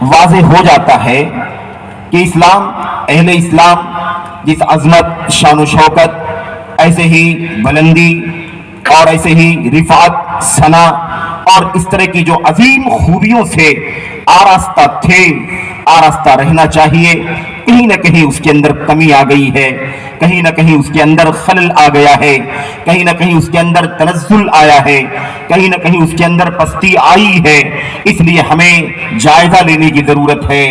واضح ہو جاتا ہے کہ اسلام، اہل اسلام جس عظمت، شان و شوکت، ایسے ہی بلندی اور ایسے ہی رفعت، ثنا اور اس طرح کی جو عظیم خوبیوں سے آراستہ تھے، آراستہ رہنا چاہیے، کہیں نہ کہیں اس کے اندر کمی آ گئی ہے، کہیں نہ کہیں اس کے اندر خلل آ گیا ہے، کہیں نہ کہیں اس کے اندر تنزل آیا ہے، کہیں نہ کہیں اس کے اندر پستی آئی ہے۔ اس لیے ہمیں جائزہ لینے کی ضرورت ہے،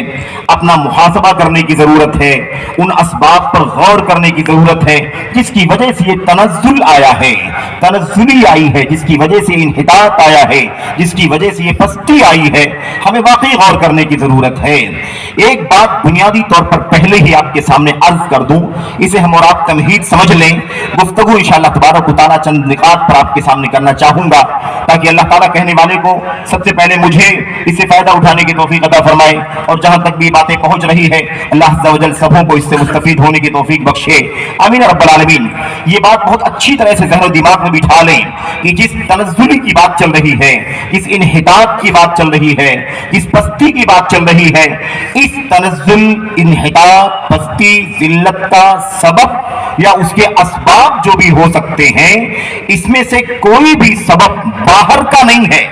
اپنا محاسبہ کرنے کی ضرورت ہے، ان اسباب پر غور کرنے کی ضرورت ہے جس کی وجہ سے یہ تنزل آیا ہے، تنزلی آئی ہے، جس کی وجہ سے انحطاط آیا ہے، جس کی وجہ سے یہ پستی آئی ہے۔ ہمیں واقعی غور کرنے کی ضرورت ہے۔ ایک بات بنیادی طور پر پہلے ہی آپ کے سامنے عرض کر دوں، اسے ہم اور آپ تمہید سمجھ لیں۔ گفتگو انشاءاللہ تبارک و تعالیٰ چند نکات پر آپ کے سامنے کرنا چاہوں گا تاکہ اللہ تعالیٰ کہنے والے کو سب سے پہلے مجھے اس سے فائدہ اٹھانے کی توفیق عطا فرمائے، اور جہاں تک بھی باتیں پہنچ رہی ہے اللہ عز و جل سبوں کو اس سے مستفید ہونے کی توفیق بخشے، آمین رب العالمین۔ یہ بات بہت اچھی طرح سے ذہن و دماغ میں بٹھا لیں کہ جس تنزلی کی بات چل رہی ہے، جس انحطاط کی بات چل رہی ہے، جس پستی کی بات چل رہی ہے، اس تنزل، انحطاط، پستی، ذلت کا سبب یا اس کے اسباب جو بھی ہو سکتے ہیں، اس میں سے کوئی بھی سبب باہر کا نہیں ہے۔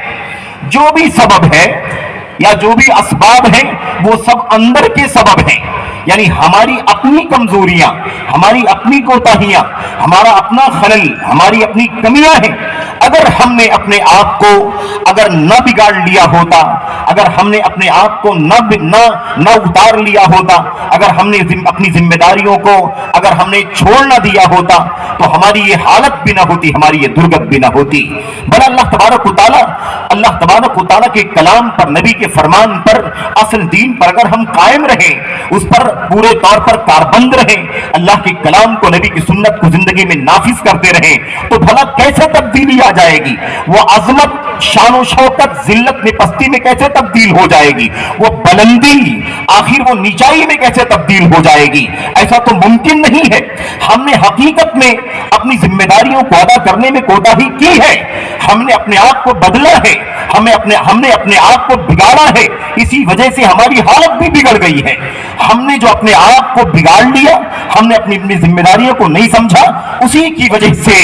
جو بھی سبب ہے یا جو بھی اسباب ہیں وہ سب اندر کے سبب ہیں، یعنی ہماری اپنی کمزوریاں، ہماری اپنی کوتاہیاں، ہمارا اپنا خلل، ہماری اپنی کمیاں ہیں۔ اگر ہم نے اپنے آپ کو اگر نہ بگاڑ لیا ہوتا، اگر ہم نے اپنے آپ کو نہ اتار لیا ہوتا، اگر ہم نے اپنی ذمہ داریوں کو اگر ہم نے چھوڑ نہ دیا ہوتا تو ہماری یہ حالت بھی نہ ہوتی، ہماری یہ درگت بھی نہ ہوتی۔ بل اللہ تبارک و تعالیٰ کے کلام پر، نبی کے فرمان پر، اصل دین پر اگر ہم قائم رہیں، اس پر پورے طور پر کاربند رہیں، اللہ کے کلام کو، نبی کی سنت کو زندگی میں نافذ کرتے رہیں، تو بھلا کیسے تبدیلی آ جائے گی؟ وہ عظمت، شان و شوکت ذلت میں، پستی میں کیسے تبدیل ہو جائے گی؟ وہ بلندی آخر وہ نیچائی میں کیسے تبدیل ہو جائے گی؟ ایسا تو ممکن نہیں ہے۔ ہم نے حقیقت میں اپنی ذمہ داریوں کو ادا کرنے میں کوتاہی کی ہے، ہم نے اپنے آپ کو بدلا ہے، ہم نے اپنے آپ کو بگاڑا ہے، اسی وجہ سے ہماری حالت بھی بگڑ گئی ہے۔ ہم نے جو اپنے آپ کو بگاڑ لیا، ہم نے اپنی ذمہ داریوں کو نہیں سمجھا، اسی کی وجہ سے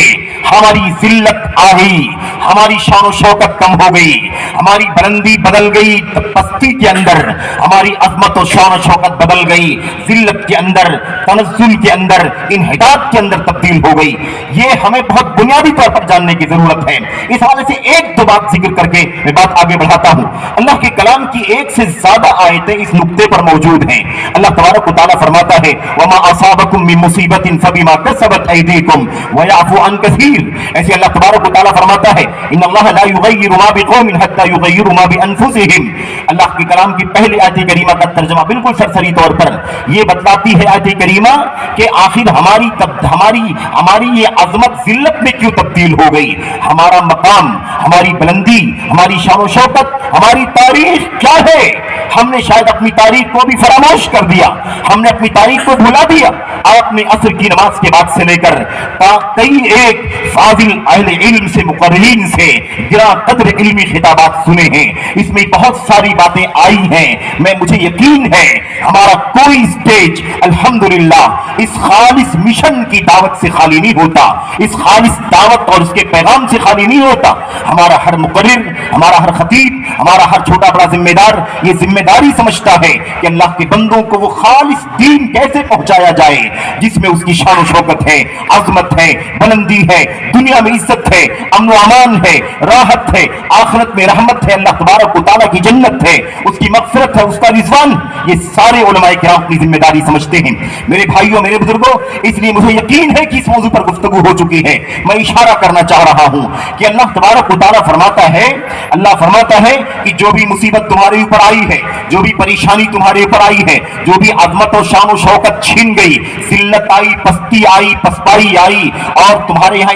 ہماری ذلت آ گئی، ہماری شان و شوکت کم ہو گئی، ہماری بلندی بدل گئی پستی کے اندر، ہماری عظمت و شان و شوکت بدل گئی ذلت کے اندر، تنزل کے اندر، انحطاط کے اندر تبدیل ہو گئی۔ یہ ہمیں بہت بنیادی طور پر جاننے کی ضرورت ہے۔ اس حوالے سے ایک دو بات ذکر کر کے میں بات آگے بڑھاتا ہوں۔ اللہ کے کلام کی ایک سے زیادہ آیتیں اس نقطے پر موجود ہیں۔ اللہ تبارک و تعالیٰ فرماتا ہے وَمَا أَصَابَكُم مِّن مُّصِيبَةٍ فَبِمَا كَسَبَتْ أَيْدِيكُمْ وَيَعْفُو عَن كَثِيرٍ۔ ایسے اللہ تبارک و تعالیٰ فرماتا ہے إِنَّ اللَّهَ لَا يُغَيِّرُ مَا بِقَوْمٍ حَتَّى يُغَيِّرُوا مَا بِأَنفُسِهِمْ۔ اللہ کے کلام کی پہلی آیت کریمہ کا ترجمہ بالکل سرسری طور پر یہ بتلاتی ہے آیت کریمہ کہ آخر ہماری یہ عظمت ذلت میں کیوں تبدیل ہو گئی، ہمارا مقام، ہماری بلندی، ہماری شان و شوکت، ہماری تاریخ کیا ہے؟ ہم نے شاید اپنی تاریخ کو بھی فراموش کر دیا، ہم نے اپنی تاریخ کو بھلا دیا۔ آپ نے عصر کی نماز کے بعد سے لے کر کئی ایک فاضل اہل علم سے، مقررین سے گراں قدر علمی خطابات سنے ہیں، اس میں بہت ساری باتیں آئی ہیں۔ مجھے یقین ہے ہمارا کوئی اسٹیج الحمدللہ اس خالص مشن کی دعوت سے خالی نہیں ہوتا، اس خالص دعوت اور اس کے پیغام سے خالی نہیں ہوتا۔ ہمارا ہر مقرر، ہمارا ہر خطیب، ہمارا ہر چھوٹا بڑا ذمہ دار یہ ذمہ داری سمجھتا ہے کہ اللہ کے بندوں کو وہ خالص دین کیسے پہنچایا جائے جس میں اس کی شان و شوکت ہے، عظمت ہے، بلندی ہے، دنیا میں عزت ہے، امن و امان ہے، راحت ہے، آخرت میں رحمت ہے، اللہ تبارک و تعالیٰ کی جنت ہے، اس کی مغفرت ہے، اس کا رضوان۔ یہ سارے علماء کرام اپنی ذمہ داری سمجھتے ہیں۔ میرے بھائیوں، میرے بزرگوں، اس لیے مجھے یقین ہے کہ اس موضوع پر گفتگو ہو چکی ہے۔ میں اشارہ کرنا چاہ رہا ہوں کہ اللہ تبارک و تعالیٰ فرماتا ہے کہ جو بھی مصیبت تمہارے اوپر آئی ہے، جو بھی پریشانی تمہارے اوپر آئی ہے، جو بھی عظمت و شان و شوکت چھین گئی، ذلت آئی، پستی آئی، پسپائی آئی، اور تمہارے یہاں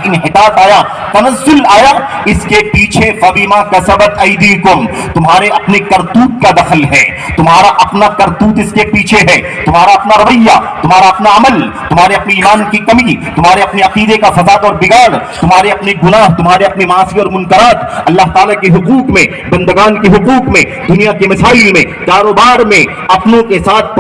انحطاط آیا، تنزل آیا، اس کے پیچھے فبیما کسبت ایدیکم، تمہارے اپنے کرتوت کا دخل ہے، تمہارا اپنا کرتوت اس کے پیچھے ہے، تمہارا اپنا رویہ، تمہارا اپنا عمل، तुम्हारे अपनी ईमान की कमी, तुम्हारे अपने अकीदे का फसाद और बिगाड़, तुम्हारे अपने गुनाह, तुम्हारे अपने मासी और मुनकरात, अल्लाह ताला के हुकूक में, बंदगान के हुकूक में, दुनिया के मसाइल में, कारोबार में, अपनों के साथ,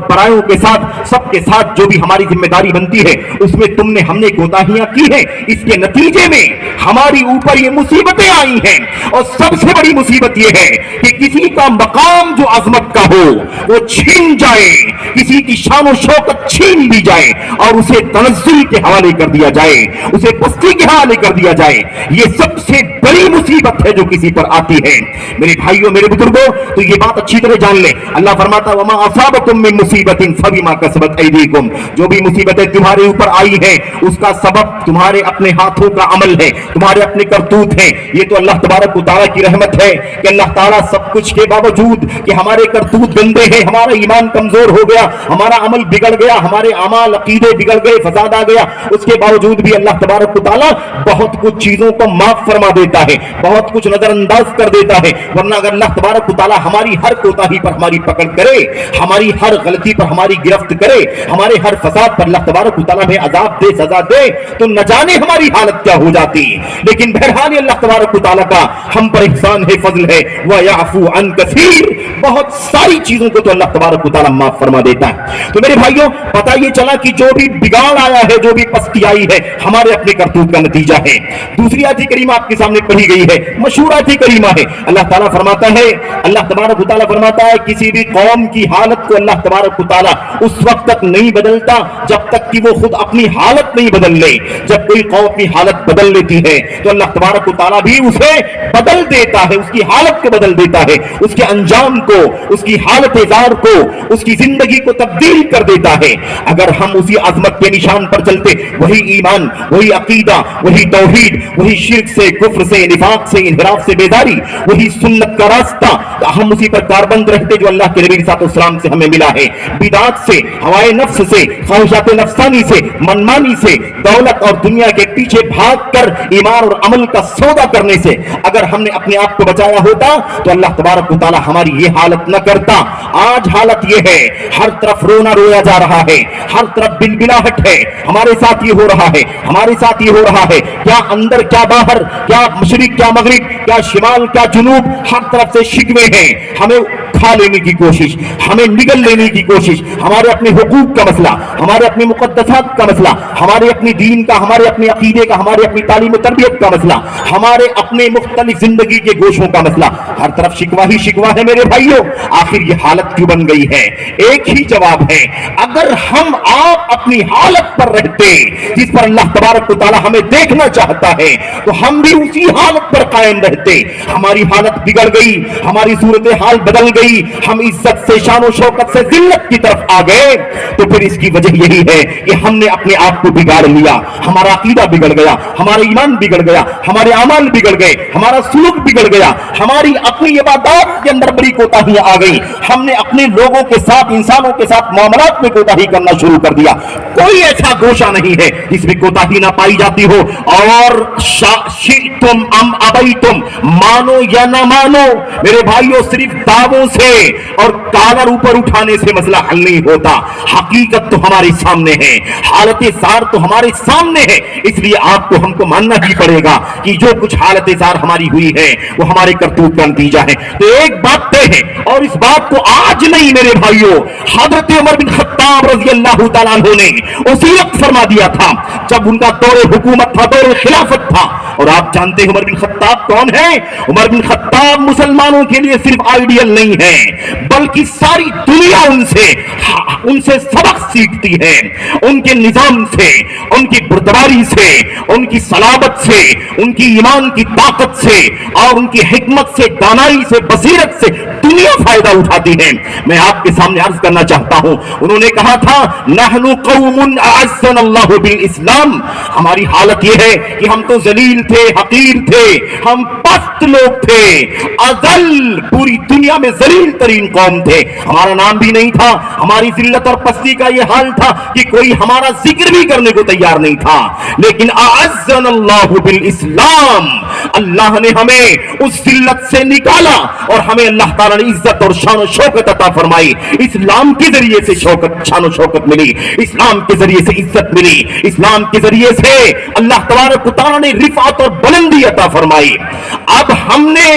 परायों के साथ, सबके साथ जो भी हमारी जिम्मेदारी बनती है उसमें तुमने हमने कोताहियां की है। इसके नतीजे में हमारी ऊपर ये मुसीबतें आई हैं। और सबसे बड़ी मुसीबत ये है कि किसी का मकाम जो अजमत का हो वो छीन जाए, किसी की शान और शौकत छीन ली जाए और उसे तनज़्ज़ुल के हवाले कर दिया जाए, उसे पस्ती के हवाले कर दिया जाए। ये सबसे बड़ी मुसीबत है जो किसी पर आती है। मेरे भाइयों, मेरे बुजुर्गों, तो ये बात अच्छी तरह जान ले। अल्लाह फरमाता है वमा असाबकुम मिन मुसीबतिन फबिमा कसबत ऐदीकुम, जो भी मुसीबतें तुम्हारे ऊपर आई हैं उसका सबब तुम्हारे अपने हाथों का अमल है, तुम्हारे अपने करतूत हैं। ये तो अल्लाह तबारक व तआला की रहमत है कि अल्लाह ताला सब कुछ के बावजूद कि हमारे करतूत गंदे हैं, हमारा ईमान कमजोर हो गया, हमारा अमल बिगड़ गया, हमारे अमाल अकीदे बिगड़ गए, फसाद आ गया, उसके बावजूद भी अल्लाह तबारक व तआला बहुत कुछ चीजों को माफ फरमा देता है, बहुत कुछ नजरअंदाज कर देता है। वरना अगर अल्लाह तबारक व तआला हमारी हर कोताही पर हमारी पकड़ करे, हमारी हर गलती पर हमारी गिरफ्त करे, हमारे हर फसाद पर अल्लाह तबारक व तआला हमें अजाब दे, सजा दे, तो न जाने हमारी हालत क्या हो जाती। लेकिन बहरहाल अल्लाह तबारक व तआला का हम पर ihसान है, फजल है, व याफू अन कसीर, बहुत सारी चीजों को तो अल्लाह तबारक व तआला माफ फरमा देता है। तो मेरे भाइयों, पता ये चला कि जो भी बिगाड़ आया है, जो भी पस्ती आई है, हमारे अपने करतूत का नतीजा है। दूसरी आयत करीमा आपके सामने पढ़ी गई है, मशहूर आयत करीमा है। अल्लाह ताला फरमाता है, अल्लाह तबारक व तआला फरमाता है, किसी भी कौम की हालत को अल्लाह तबारक व तआला उस वक्त तक नहीं बदलता जब तक कि वो खुद अपनी हालत नहीं बदल ले। जब कोई कौम अपनी हालत बदल लेती है तो अल्लाह तबारक व तआला भी उसे बदल देता है, उसकी हालत को बदल देता है, उसके अंजाम को, उसकी हालत जार को, उसकी जिंदगी को तब्दील कर देता है। अगर हम उसी अजमत के निशान पर चलते, वही ईमान, वही अकीदा, वही तौहीद, वही शिर्क से, कुफ्र से, निफाक से, इनहिराफ से बेदारी, वही सुन्नत का रास्ता, हम उसी पर कारबंद रहते जो अल्लाह के नबी सल्लल्लाहु अलैहि वसल्लम से हमें मिला है। बिदात से, हवाए नफ्स से, ख्वाहिशात नफ्सानी से, मनमानी से, दौलत और दुनिया के पीछे भागकर ईमान और अमल का सौदा करने से अगर हमने अपने आप को बचाया होता तो अल्लाह तबारक व तआला हमारी ये हालत न करता। आज हालत ये है, हर तरफ रोना रोया जा रहा है, हर तरफ बिलबिलाहट है, हमारे साथ ये हो रहा है, हमारे साथ ये हो रहा है, क्या अंदर क्या बाहर, क्या मशरिक क्या मगरिब, क्या शिमाल क्या जुनूब, हर तरफ से शिकवे हैं। हमें खा लेने की कोशिश, हमें निगल लेने की कोशिश, हमारे अपने हुकूक का मसला, हमारे अपने मुकद्दसात का मसला, हमारे अपने दीन का, हमारे अपने अकीदे का, हमारे अपनी तालीम और तरबियत का मसला, हमारे अपने मुख्तलिफ जिंदगी के गोशों का मसला, हर तरफ शिकवा ही शिकवा है। मेरे भाइयों, आखिर ये हालत क्यों बन गई है? एक ही जवाब है, अगर हम आप अपनी हालत पर रहते जिस पर अल्लाह तबारक व तआला हमें देखना चाहता है तो हम भी उसी हालत पर कायम रहते। हमारी हालत बिगड़ गई, हमारी सूरत हाल बदल गई, हम इज्जत से, शान और शौकत से जिल्लत की तरफ आ गए, तो फिर इसकी वजह यही है कि हमने अपने आप को बिगाड़ लिया, हमारा अकीदा बिगड़ गया, हमारा ईमान बिगड़ गया, हमारे अमाल बिगड़ गए, हमारा सुलूक बिगड़ गया, हमारी अपनी इबादत के अंदर बड़ी कोताहियां आ गई, हमने अपने लोगों के साथ, इंसानों के साथ मामलात में कोताही करना शुरू कर दिया। कोई ऐसा गोशा नहीं है जिसमें कोताही ना पाई जाती हो। और तुम अम अबई तुम, मानो या ना मानो, मेरे भाइयों, सिर्फ दावों से और कालर ऊपर उठाने से मसला हल नहीं होता। हकीकत तो हमारे सामने है, हालत सार तो हमारे सामने है, इसलिए आपको हमको मानना ही पड़ेगा कि जो कुछ हालत सार हमारी हुई है वो हमारे करतूत का नतीजा है। तो एक बात तय है, और इस बात को आज नहीं मेरे भाइयों, हजरत उमर बिन खत्ताब रज़ी अल्लाह तआला अन्हु ने उसी वक्त फरमा दिया था जब उनका दौरे हुकूमत था, दौरे खिलाफत था। और आप जानते हैं उमर बिन खत्ताब कौन है? उमर बिन खत्ताब मुसलमानों के लिए सिर्फ आइडियल नहीं है, बल्कि सारी दुनिया उनसे सबक सीखती है, उनके निजाम से, उनकी बुर्दबारी से, उनकी सलाबत से, उनकी ईमान की ताकत से और उनकी हिकमत से, दानाई से, बसीरत से दुनिया फायदा उठाती है। मैं आपके सामने अर्ज करना चाहता हूं, उन्होंने कहा था नहनु कौमुन अअज़्ज़नल्लाहु बिल इस्लाम, हमारी हालत यह है कि हम तो जलील थे, हकीर थे, हम पस्त लोग थे, अजल, पूरी दुनिया में जलील तरीन कौम थे, हमारा नाम भी नहीं था, हमारी जिल्लत और पस्ती का यह हाल था कि कोई हमारा जिक्र भी करने को तैयार नहीं था। लेकिन अअज़्ज़नल्लाहु बिल इस्लाम, अल्लाह ने हमें उस जिल्लत से निकाला और हमें अल्लाह ताला ताला ने इज्जत और शान और शौकत अता फरमाई। इस्लाम के जरिए से शौकत, शान और शौकत मिली, इस्लाम के जरिए से इज्जत मिली, इस्लाम के जरिए से अल्लाह तबारक व तआला ने रिफात और बुलंदी अता फरमाई। अब हमने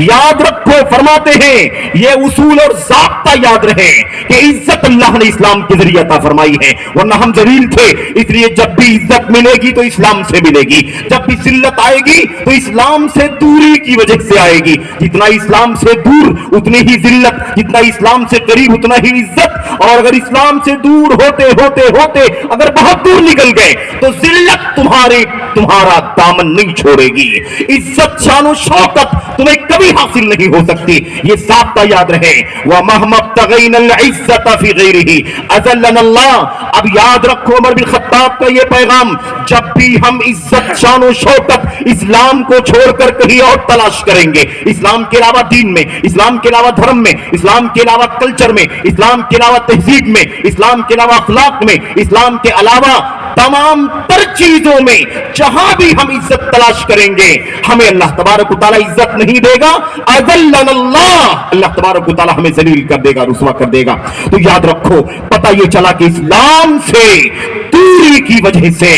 याद रखो, फरमाते हैं ये उसूल और ज़ाब्ता याद रहे कि इज्जत अल्लाह ने इस्लाम के जरिए अता फरमाई है, वरना हम जलील थे। इसलिए जब भी इज्जत मिलेगी तो इस्लाम से मिलेगी, जब भी जिल्लत आएगी तो इस्लाम से दूरी की वजह से आएगी। जितना इस्लाम से दूर उतनी ही जिल्लत, जितना इस्लाम से करीब उतना ही इज्जत। और अगर इस्लाम से दूर होते होते होते अगर बहुत दूर निकल गए तो जिल्लत तुम्हारा दामन नहीं छोड़ेगी, इज्जत शान शौकत तुम्हें कभी हासिल नहीं हो सकती। ये ज़ाब्ता याद रहे। व महमब्तगैनल इज्जत फी गैरिही अज़ल्लनल्लाह। अब याद रखो उमर बिन खत्ताब का ये पैगाम, जब भी हम इज्जत शान शौकत इस्लाम को छोड़कर कहीं और तलाश करेंगे, इस्लाम के अलावा दीन में, इस्लाम के अलावा धर्म में, इस्लाम के अलावा कल्चर में, इस्लाम के अलावा तहजीब में, इस्लाम के अलावा अखलाक में, इस्लाम के अलावा तमाम तर चीजों में जहां भी हम इज्जत तलाश करेंगे हमें अल्लाह तबारक व तआला इज्जत नहीं देगा। अज़ल्लनल्लाह, अल्लाह तबारक व तआला हमें जलील कर देगा, रुसवा कर देगा। तो याद रखो, पता ये चला कि इस्लाम से दूरी की वजह से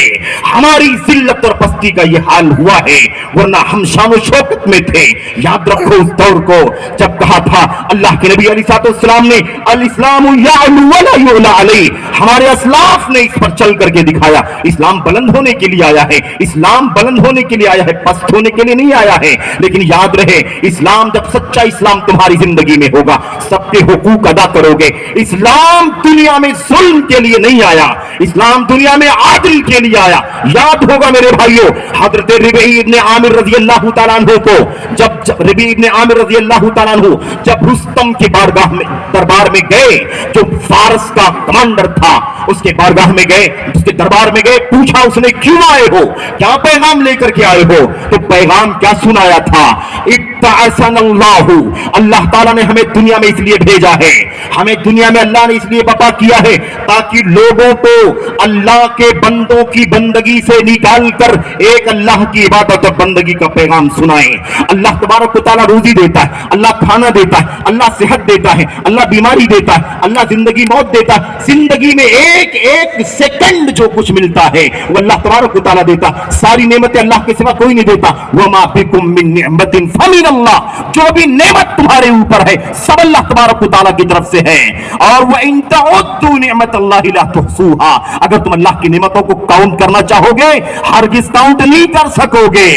हमारी जिल्लत और पस्ती का ये हाल हुआ है, वरना हम शान शौकत में थे। याद रखो उस दौर को जब कहा था अल्लाह के नबी अलैहिस्सलाम ने, अल इस्लामु यअलू वला युला अलैहि, हमारे असलाफ ने इस पर चल करके दिखाया। इस्लाम बुलंद होने के लिए आया है, इस्लाम बुलंद होने के लिए आया है, पस्त होने के लिए नहीं आया है। लेकिन याद रहे, इस्लाम जब सच्चा इस्लाम तुम्हारी जिंदगी में होगा, सबके हुकूक अदा करोगे। इस्लाम दुनिया में जुल्म के लिए नहीं आया, इस्लाम दुनिया में आदिल के लिए आया। याद होगा मेरे भाइयों, हजरत रबीई इब्न आमिर रज़ी अल्लाह तआला अन्हु को, जब रबीई इब्न आमिर रज़ी अल्लाह तआला अन्हु जब रुस्तम के बारगाह में, दरबार में गए, जो फारस का कमांडर था, उसके बारगाह में गए, उसके दरबार में गए, पूछा उसने क्यों आए हो, क्या पैगाम लेकर के आए हो? तो पैगाम क्या सुनाया था? इत्तअसनल्लाहु, अल्लाह ताला ने हमें दुनिया में इसलिए भेजा है, हमें दुनिया में अल्लाह ने इसलिए बता किया है ताकि लोगों को अल्लाह के बंदों की बंदगी से निकाल कर एक अल्लाह की इबादत और बंदगी का पैगाम सुनाए। अल्लाह तबारक व तआला रोजी देता है, अल्लाह खाना देता है, अल्लाह सेहत देता है, अल्लाह बीमारी देता है, अल्लाह जिंदगी मौत देता है। जिंदगी में एक एक सेकंड जो कुछ मिलता है वो अल्लाह तबारक व तआला देता। सारी नेमतें अल्लाह के सिवा कोई नहीं देता। वमा बिकुम मिन निअमतिन फमिनल्लाह, जो भी नेमत तुम्हारे ऊपर है सब अल्लाह तबारक व तआला की तरफ से है। और व इन तउद्दू निअमतल्लाहि ला तुहसूहा, अगर तुम अल्लाह की नेमतों को काउंट करना चाहोगे हरगिज काउंट नहीं कर सकोगे।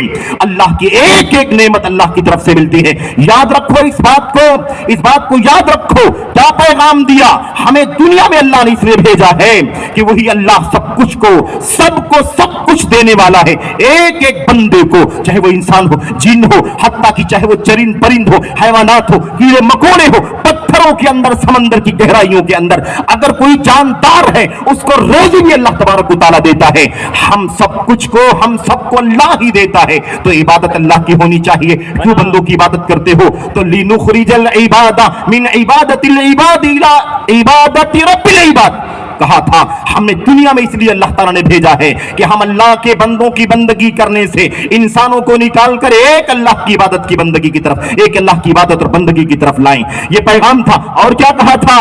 अल्लाह की एक एक नेमत अल्लाह की तरफ से मिलती है। याद रखो इस बात को याद रखो। क्या पैगाम दिया हमें दुनिया में अल्लाह ने इसलिए भेजा है कि वही अल्लाह सब कुछ को, सबको सब कुछ देने वाला है। एक एक बंदे को, चाहे वो इंसान हो, जिन हो, हत्ता कि चाहे वो चरिंद परिंद हो, हैवानात हो, कीड़े मकोड़े हो, पत्थरों के अंदर, समंदर की गहराइयों के अंदर अगर कोई जानदार है उसको रोजी भी अल्लाह तबारक व तआला देता है। हम सब कुछ को, हम सबको अल्लाह ही देता है। तो इबादत अल्लाह की होनी चाहिए। क्यों बंदों की इबादत करते हो? तो लिनुखरिजल इबादा मिन इबादतिल इबाद इला इबादति रब्बिल इबाद कहा था। हमने दुनिया में इसलिए अल्लाह ताला ने भेजा है कि हम अल्लाह के बंदों की बंदगी करने से इंसानों को निकाल कर एक अल्लाह की इबादत की बंदगी की तरफ, एक अल्लाह की इबादत और बंदगी की तरफ लाएं। ये पैगाम था। और क्या कहा था?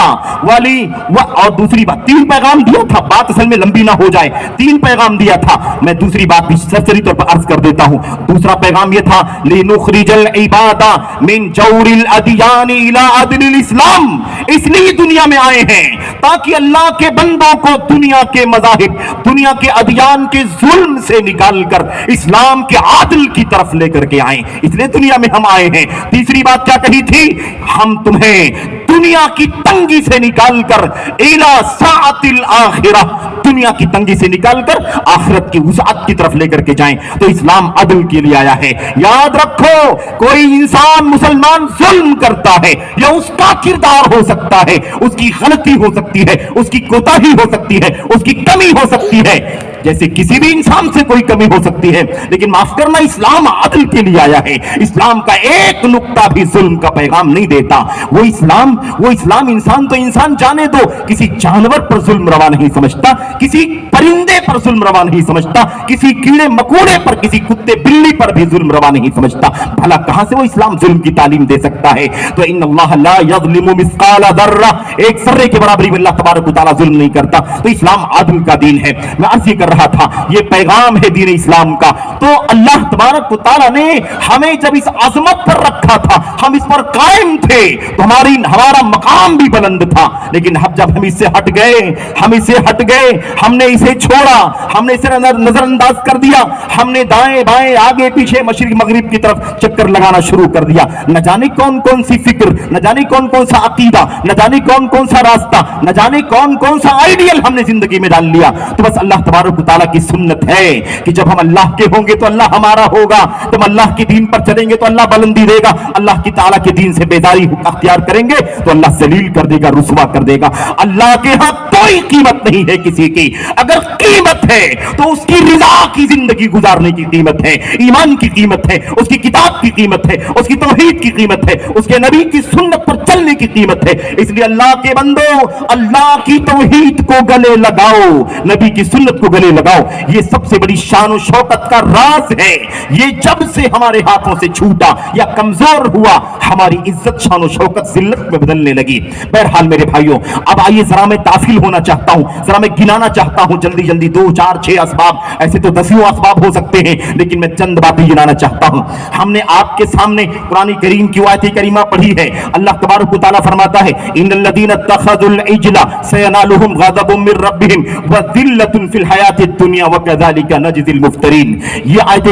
और दूसरी बात, 3 पैगाम दिया था। बात असल में लंबी ना हो जाए, 3 पैगाम दिया था। मैं दूसरी बात भी सरसरी तौर पर अर्ज कर देता हूं। दूसरा पैगाम यह था, लिनुखरिजल इबादा मिन जौरिल अदियान इला अदलिल इस्लाम। इसलिए दुनिया में आए हैं ताकि अल्लाह के बंदों को दुनिया के मज़ाहिब, दुनिया के अदियान के जुल्म से निकालकर इस्लाम के आदिल की तरफ लेकर के आए। इसलिए दुनिया में हम आए हैं। तीसरी बात क्या कही थी? हम तुम्हें दुनिया की तंगी से निकालकर इला साअतिल आखिरा, दुनिया की तंगी से निकालकर आखिरत की वुसअत की तरफ लेकर के जाएं। तो इस्लाम अदल के लिए आया है। याद रखो, कोई इंसान मुसलमान जुल्म करता है या उसका किरदार हो सकता है, उसकी गलती हो सकती है, उसकी कोताही हो सकती है, उसकी कमी हो सकती है, जैसे किसी भी इंसान से कोई कमी हो सकती है, लेकिन माफ करना, इस्लाम आदल के लिए आया है। इस्लाम का एक नुक्ता भी जुल्म का पैगाम नहीं देता। वो इस्लाम इंसान तो इंसान जाने दो, किसी जानवर पर जुल्म रवा नहीं समझता, किसी परिंदे पर जुल्म रवा नहीं समझता, किसी कीड़े मकोड़े पर, किसी कुत्ते बिल्ली पर भी जुल्म रवा नहीं समझता। भला कहां से वो इस्लाम जुल्म की तालीम दे सकता है? तो इन्नल्लाह ला यज़लिमु मिस्काला दर्रा, एक सर्रे के बराबरी में अल्लाह तबारक व तआला जुल्म नहीं करता। तो इस्लाम आदल का दीन है। मैं अर्ज कर रहा था, ये पैगाम है दीन इस्लाम का। तो अल्लाह तबारक व तआला ने हमें जब इस अजमत पर रखा था, हम इस पर कायम थे, तो हमारा मकाम भी बुलंद था। लेकिन अब जब हम इससे हट गए, हमने इसे छोड़ा, हमने इसे नजरअंदाज कर दिया, हमने दाएं बाएं आगे पीछे मशरिक मगरिब की तरफ चक्कर लगाना शुरू कर दिया। न जाने कौन कौन सी फिक्र, न जाने कौन कौन सा अकीदा, न जाने कौन कौन सा रास्ता, न जाने कौन कौन सा आइडियल हमने जिंदगी में डाल लिया। तो बस अल्लाह तबारक व तआला की सुन्नत है कि जब हम अल्लाह के होंगे तो अल्लाह हमारा होगा, जब अल्लाह के दीन पर चलेंगे तो अल्लाह बुलंदी देगा, अल्लाह की ताला के दीन से बेदारी अख्तियार करेंगे तो अल्लाह जलील कर देगा, रुसवा कर देगा। अल्लाह के यहां कोई कीमत नहीं है किसी की। अगर कीमत है तो उसकी रिजा की जिंदगी गुजारने की कीमत है, ईमान की कीमत है, उसकी किताब की कीमत है, उसकी तौहीद की कीमत है, उसके नबी की सुन्नत पर चलने की कीमत है। इसलिए अल्लाह के बंदो, अल्लाह की तौहीद को गले लगाओ, नबी की सुन्नत को गले लगाओ। ये सबसे बड़ी शान और शौकत का राज है। ये जब से हमारे हाथों से छूटा या कमजोर हुआ, हमारी इज्जत, शान और शौकत जिल्लत में बदलने लगी। बहरहाल मेरे भाइयों, अब आइए जरा मैं ताफिल होना चाहता हूं, जरा मैं गिनाना चाहता हूं जल्दी जल्दी 2, 4, 6 असबाब। ऐसे तो दसियों असबाब हो सकते हैं, लेकिन मैं चंद बातें गिनाना चाहता हूं। हमने आपके सामने कुरान करीम की आयत करीमा पढ़ी है। अल्लाह तबारक व तआला फरमाता है, इन्नल्लज़ीना इत्तखज़ुल इजला सयनालुहुम गज़बुम मिर रब्बिहिम व ज़िल्लतुन फिल हयातिद दुनिया व कज़ालिका नजज़िल मुफ्तरीन। ये आयत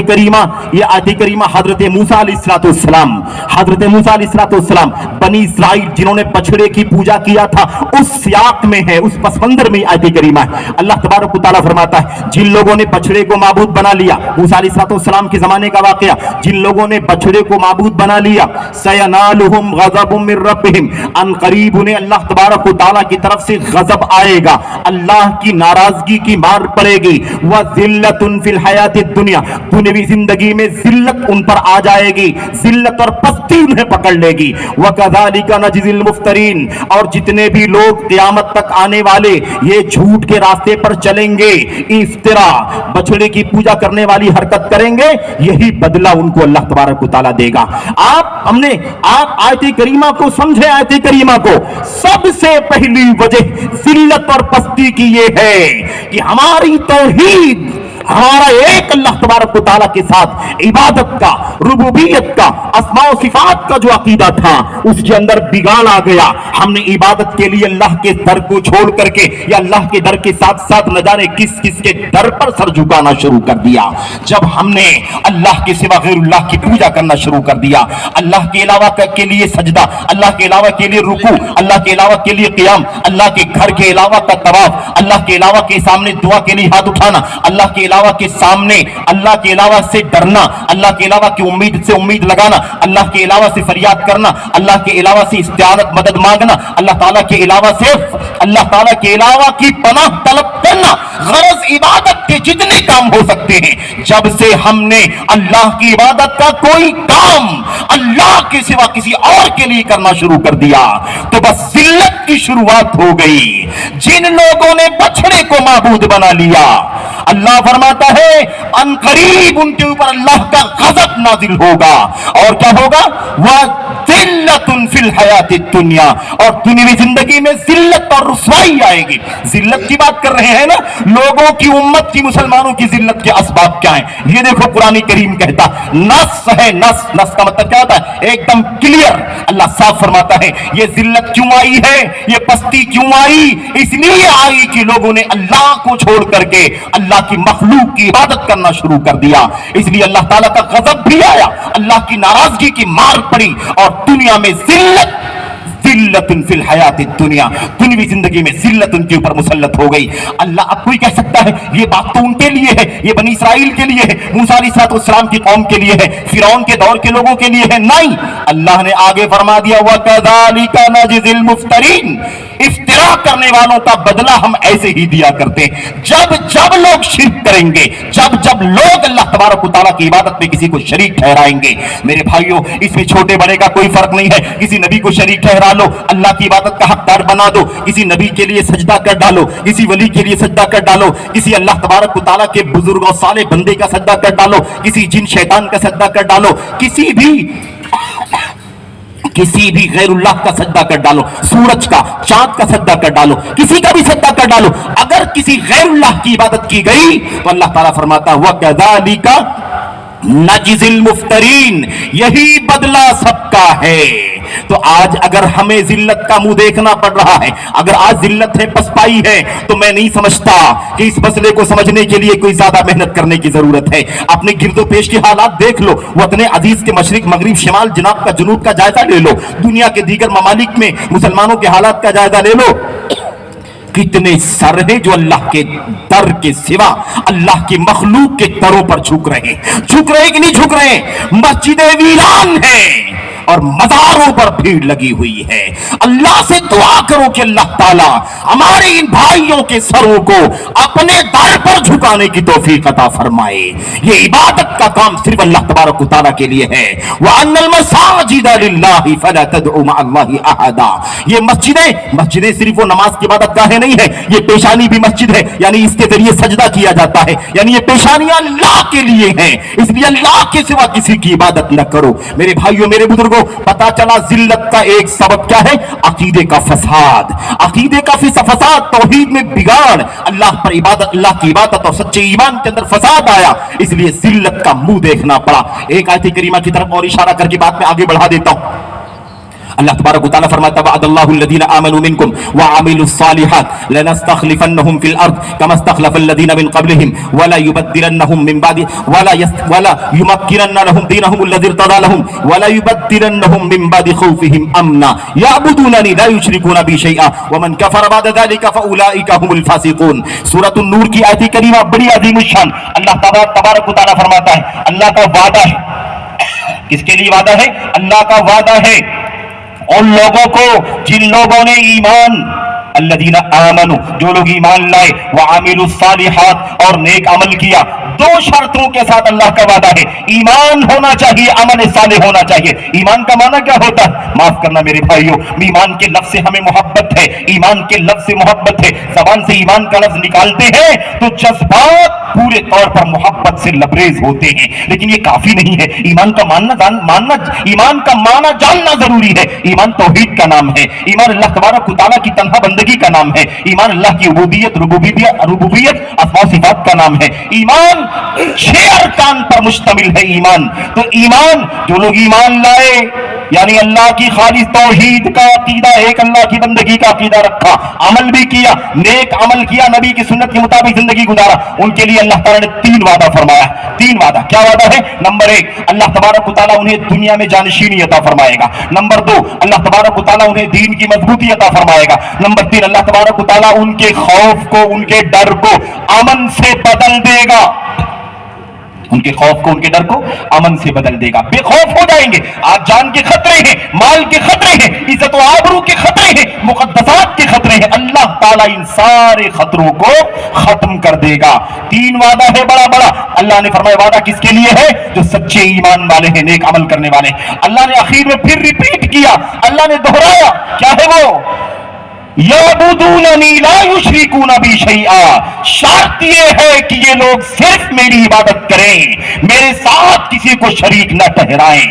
करीमा हजरत मूसा अलैहिस्सलाम बनी इस्राइल जिन्होंने बछड़े की पूजा किया था, उस सियाक में है, उस पस मंजर में आयत करीमा है। अल्लाह तबारक व तआला फरमाता है, जिन लोगों ने बछड़े को माबूद बना लिया, मूसा अलैहिस्सलाम के जमाने का वाकया, जिन लोगों ने बछड़े को माबूद बना लिया, सयनालुहुम गज़बुम मिर रब्बिहिम, अन करीब उन्हें अल्लाह तबारक व तआला की तरफ से गजब आएगा, अल्लाह की नाराजगी की मार पड़ेगी। व ज़िल्लतुन फिल हयातिद दुनिया, दुनियावी जिंदगी में जिल्लत उन पर आ जाएगी, जिल्लत और पस्ती उन्हें पकड़ लेगी। व कज़ालिका नजज़िल मुफ्तरीन, और जितने भी लोग क़यामत तक आने वाले ये झूठ के रास्ते पर चलेंगे, इफ्तिरा, बछड़े की पूजा करने वाली हरकत करेंगे, यही बदला उनको अल्लाह तबारक व तआला देगा। आप आयत करीमा को समझे, आयत करीमा को सबसे पहली वजह जिल्लत और पस्ती की ये है कि हमारी तौहीद, हमारा एक अल्लाह तबारक व तआला के साथ इबादत का, रुबूबियत का, अस्मा व सिफात का जो अकीदा था, उसके अंदर बिगाड़ आ गया। हमने इबादत के लिए अल्लाह के दर को छोड़ करके या अल्लाह के दर के साथ साथ न जाने किस किस के दर पर सर झुकाना शुरू कर दिया। जब हमने अल्लाह के सिवा गैरुल्लाह की पूजा करना शुरू कर दिया, अल्लाह के अलावा के लिए सजदा, अल्लाह के अलावा के लिए रुकू, अल्लाह के अलावा के लिए क़ियाम, अल्लाह के घर के अलावा का तवाफ, अल्लाह के अलावा के सामने दुआ के लिए हाथ उठाना, अल्लाह के अलावा के सामने अल्लाह के अलावा से डरना, अल्लाह के अलावा की उम्मीद से उम्मीद लगाना, अल्लाह के अलावा से फरियाद करना, अल्लाह के अलावा से इस्तिआनत मदद मांगना, अल्लाह ताला के अलावा की पनाह तलब करना, गरज इबादत के जितने काम हो सकते हैं, जब से हमने अल्लाह की इबादत का कोई काम अल्लाह के सिवा किसी और के लिए करना शुरू कर दिया, तो बस जिल्लत की शुरुआत हो गई। जिन लोगों ने बछड़े को माबूद बना लिया, अल्लाह फरमाता है अनकरीब उनके ऊपर अल्लाह का गजब नाजिल होगा। और क्या होगा? वह जिल्लतुन फिल हयातिद दुनिया, और दुनियावी जिंदगी में जिल्लत और रुसवाई आएगी। जिल्लत की बात कर रहे हैं ना, लोगों की, उम्मत की, मुसलमानों की जिल्लत के असबाब क्या हैं? ये देखो कुरान करीम कहता नस है, नस का मतलब क्या होता है? एकदम क्लियर। अल्लाह साफ फरमाता है ये जिल्लत क्यों आई है, ये पस्ती क्यों आई? इसलिए आई कि लोगों ने अल्लाह को छोड़ करके अल्लाह की मखलूक की इबादत करना शुरू कर दिया। इसलिए अल्लाह ताला का गजब भी आया, अल्लाह की नाराजगी की मार पड़ी, और दुनिया में जिल्लत जिल्लतुन फिल हयातिद दुनिया, दुनियावी जिंदगी में जिल्लत उनके ऊपर मुसल्लत हो गई। अल्लाह, अब कोई कह सकता है ये बात तो उनके लिए है, ये बनी इसराइल के लिए है, मूसा अलैहिस्सलाम की कौम के लिए है, फिरौन के दौर के लोगों के लिए है। नहीं, अल्लाह ने आगे फरमा दिया वकज़ालिका नजज़िल मुफ्तरीन, इफ्तिरा करने वालों का बदला हम ऐसे ही दिया करते हैं। जब जब लोग शिर्क करेंगे, जब जब लोग अल्लाह तबारक व तआला की इबादत में किसी को शरीक ठहराएंगे, मेरे भाइयों, इसमें छोटे बड़े का कोई फर्क नहीं है। किसी नबी को शरीक ठहरा लो, अल्लाह की इबादत का हकदार बना दो, किसी नबी के लिए सजदा कर डालो, किसी वली के लिए सजदा कर डालो, किसी अल्लाह तबारक व तआला के बुजुर्ग और साले बंदे का सजदा कर डालो, किसी जिन शैतान का सजदा कर डालो, किसी भी गैरुल्लाह का सजदा कर डालो, सूरज का, चांद का सजदा कर डालो, किसी का भी सजदा कर डालो। अगर किसी गैरुल्लाह की इबादत की गई तो अल्लाह ताला फरमाता है वकज़ालिका नजज़िल मुफ्तरीन, यही बदला सबका है। तो आज अगर हमें जिल्लत का मुंह देखना पड़ रहा है, अगर आज जिल्लत है, पसपाई है, तो मैं नहीं समझता कि इस मसले को समझने के लिए कोई ज्यादा मेहनत करने की जरूरत है। अपने गिरदोपेश के हालात देख लो, वतने अजीज के मशरिक मगरिब शिमाल जनाब का जुनूब का जायजा ले लो, दुनिया के दीगर ममालिक में मुसलमानों के हालात का जायजा ले लो। कितने सर हैं जो अल्लाह के दर के सिवा अल्लाह के मखलूक के दरों पर झुक रहे कि नहीं झुक रहे? मस्जिदें वीरान हैं और मज़ारों पर भीड़ लगी हुई है। अल्लाह से दुआ करो कि अल्लाह ताला हमारे इन भाइयों के सरों को अपने दर पर झुकाने की तौफीक अता फरमाए। ये इबादत का काम सिर्फ अल्लाह तबारक व तआला के लिए है। वअन्नल मसाजिदा लिल्लाहि फला तदउ मअल्लाहि अहदा। ये मस्जिदें सिर्फ वो नमाज की इबादत गाहें नहीं है, ये पेशानी भी मस्जिद है, यानी इसके जरिए सजदा किया जाता है, यानी ये पेशानियां अल्लाह के लिए हैं, इसलिए अल्लाह के सिवा किसी की इबादत न करो। मेरे भाइयों, मेरे बुजुर्गों, पता चला जिल्लत का एक सबब क्या है? अकीदे का फसाद, अकीदे का फसाद, तौहीद में बिगाड़, अल्लाह पर इबादत, अल्लाह की इबादत और सच्चे ईमान के अंदर फसाद आया, इसलिए जिल्लत का मुंह देखना पड़ा। एक आयत करीमा की तरफ और इशारा करके बात में आगे बढ़ा देता हूं। अल्लाह तबारक व तआला फरमाता है वअदल्लाहु अल्लज़ीना आमनू मिनकुम व अमिलुस सालिहात लनस्तखलिफन्नहुम फिल अर्द कमा इस्तखलफल लज़ीना मिन क़ब्लिहिम वला युबद्दिलन्नहुम मिन बादि वला युमक्किनन्न लहुम दीनहुम अल्लज़ी इर्तदा लहुम वला युबद्दिलन्नहुम मिन बादि खौफिहिम अमना यअबुदूननी ला युशरिकूना बि शैआ व मन कफर बाद ज़ालिका फउलाइका हुमुल फासिकून। सूरह नूर की आयत करीमा बड़ी अजीम शान। अल्लाह तबारक व तआला फरमाता है अल्लाह का वादा है। किसके लिए वादा है? अल्लाह का वादा है उन लोगों को जिन लोगों ने ईमान, अल्लज़ीना आमनू, जो लोग ईमान लाए, व अमिलुस सालिहात, और नेक अमल किया। दो शर्तों के साथ अल्लाह का वादा है। ईमान होना चाहिए, अमल सालिह होना चाहिए। ईमान का माना क्या होता है? माफ करना मेरे भाइयों, ईमान के लफ्ज से हमें मोहब्बत है, ईमान के लफ्ज से मोहब्बत है। जबान से ईमान का लफ्ज निकालते हैं तो जज्बात पूरे तौर पर मोहब्बत से लबरेज होते हैं, लेकिन ये काफी नहीं है। ईमान का ईमान का माना जानना जरूरी है। ईमान तौहीद का नाम है, ईमान अल्लाह तबारक व तआला की तन्हा बंदगी का नाम है, ईमान अल्लाह की उबूदियत रुबूबियत अस्मा सिफात का नाम है। ईमान 6 अरकान पर मुश्तमिल है। ईमान तो ईमान, जो लोग ईमान लाए यानी अल्लाह की खालिस तौहीद का अकीदा, एक अल्लाह की बंदगी का अकीदा रखा, अमल भी किया, नेक अमल किया, नबी की सुन्नत के मुताबिक जिंदगी गुजारा, उनके लिए अल्लाह ताला ने 3 वादा फरमाया। 3 वादा। क्या वादा है? नंबर 1, अल्लाह तबारक व तआला उन्हें दुनिया में जानशीनी अता फरमाएगा। नंबर 2, अल्लाह तबारक व तआला उन्हें दीन की मजबूती अता फरमाएगा। नंबर 3, अल्लाह तबारक व तआला उनके खौफ को, उनके डर को अमन से बदल देगा। उनके खौफ को, उनके डर को अमन से बदल देगा। बेखौफ हो जाएंगे। आज जान के खतरे हैं, माल के खतरे हैं, इज्जत व आबरू के खतरे हैं, मुकद्दसात के खतरे हैं। अल्लाह ताला इन सारे खतरों को खत्म कर देगा। 3 वादा है बड़ा बड़ा। अल्लाह ने फरमाया वादा किसके लिए है? जो सच्चे ईमान वाले हैं, नेक अमल करने वाले। अल्लाह ने आखिर में फिर रिपीट किया, अल्लाह ने दोहराया। क्या है वो? यअबुदूननी ला युशरिकूना बि शैआ। शर्त ये है कि ये लोग सिर्फ मेरी इबादत करें, मेरे साथ किसी को शरीक न ठहराएं।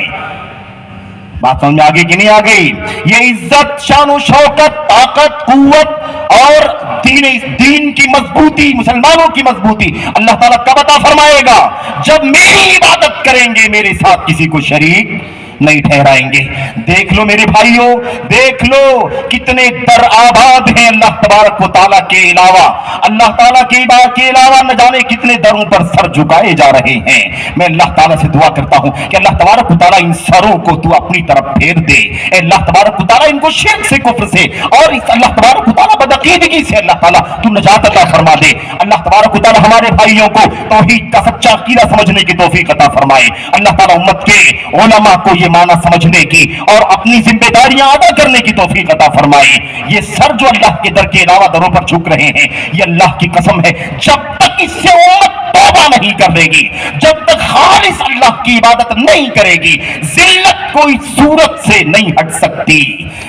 बात समझ में आ गई कि नहीं आ गई? ये इज्जत, शान और शौकत, ताकत, कुव्वत और दीन की मजबूती, मुसलमानों की मजबूती अल्लाह ताला कब अता फरमाएगा? जब मेरी इबादत करेंगे, मेरे साथ किसी को शरीक नहीं ठहराएंगे। देख लो मेरे भाइयों, देख लो कितने दर आबाद हैं अल्लाह तबारक व तआला के अलावा, अल्लाह ताला के अलावा न जाने कितने दरों पर सर झुकाए जा रहे हैं। मैं अल्लाह ताला से दुआ करता हूं कि अल्लाह तबारक व तआला इन सरों को तू अपनी तरफ फेर दे। अल्लाह तबारक व तआला इनको शिर्क से, कुफ्र से और इस अल्लाह तबारक व तआला बदअकीदगी से अल्लाह ताला तू नजात अता फरमा दे। अल्लाह तबारक व तआला हमारे भाइयों को तौहीद का सच्चा अकीदा समझने की तौफीक अता फरमाए। अल्लाह ताला उम्मत के उलमा को ये माना समझने की और अपनी जिम्मेदारियां अदा करने की तौफीक अता फरमाए। ये सर जो अल्लाह के दर के अलावा दरों पर झुक रहे हैं, ये अल्लाह की कसम है, जब तक इससे उम्मत तौबा नहीं कर लेगी, जब तक खालिस अल्लाह की इबादत नहीं करेगी, जिल्लत कोई सूरत से नहीं हट सकती।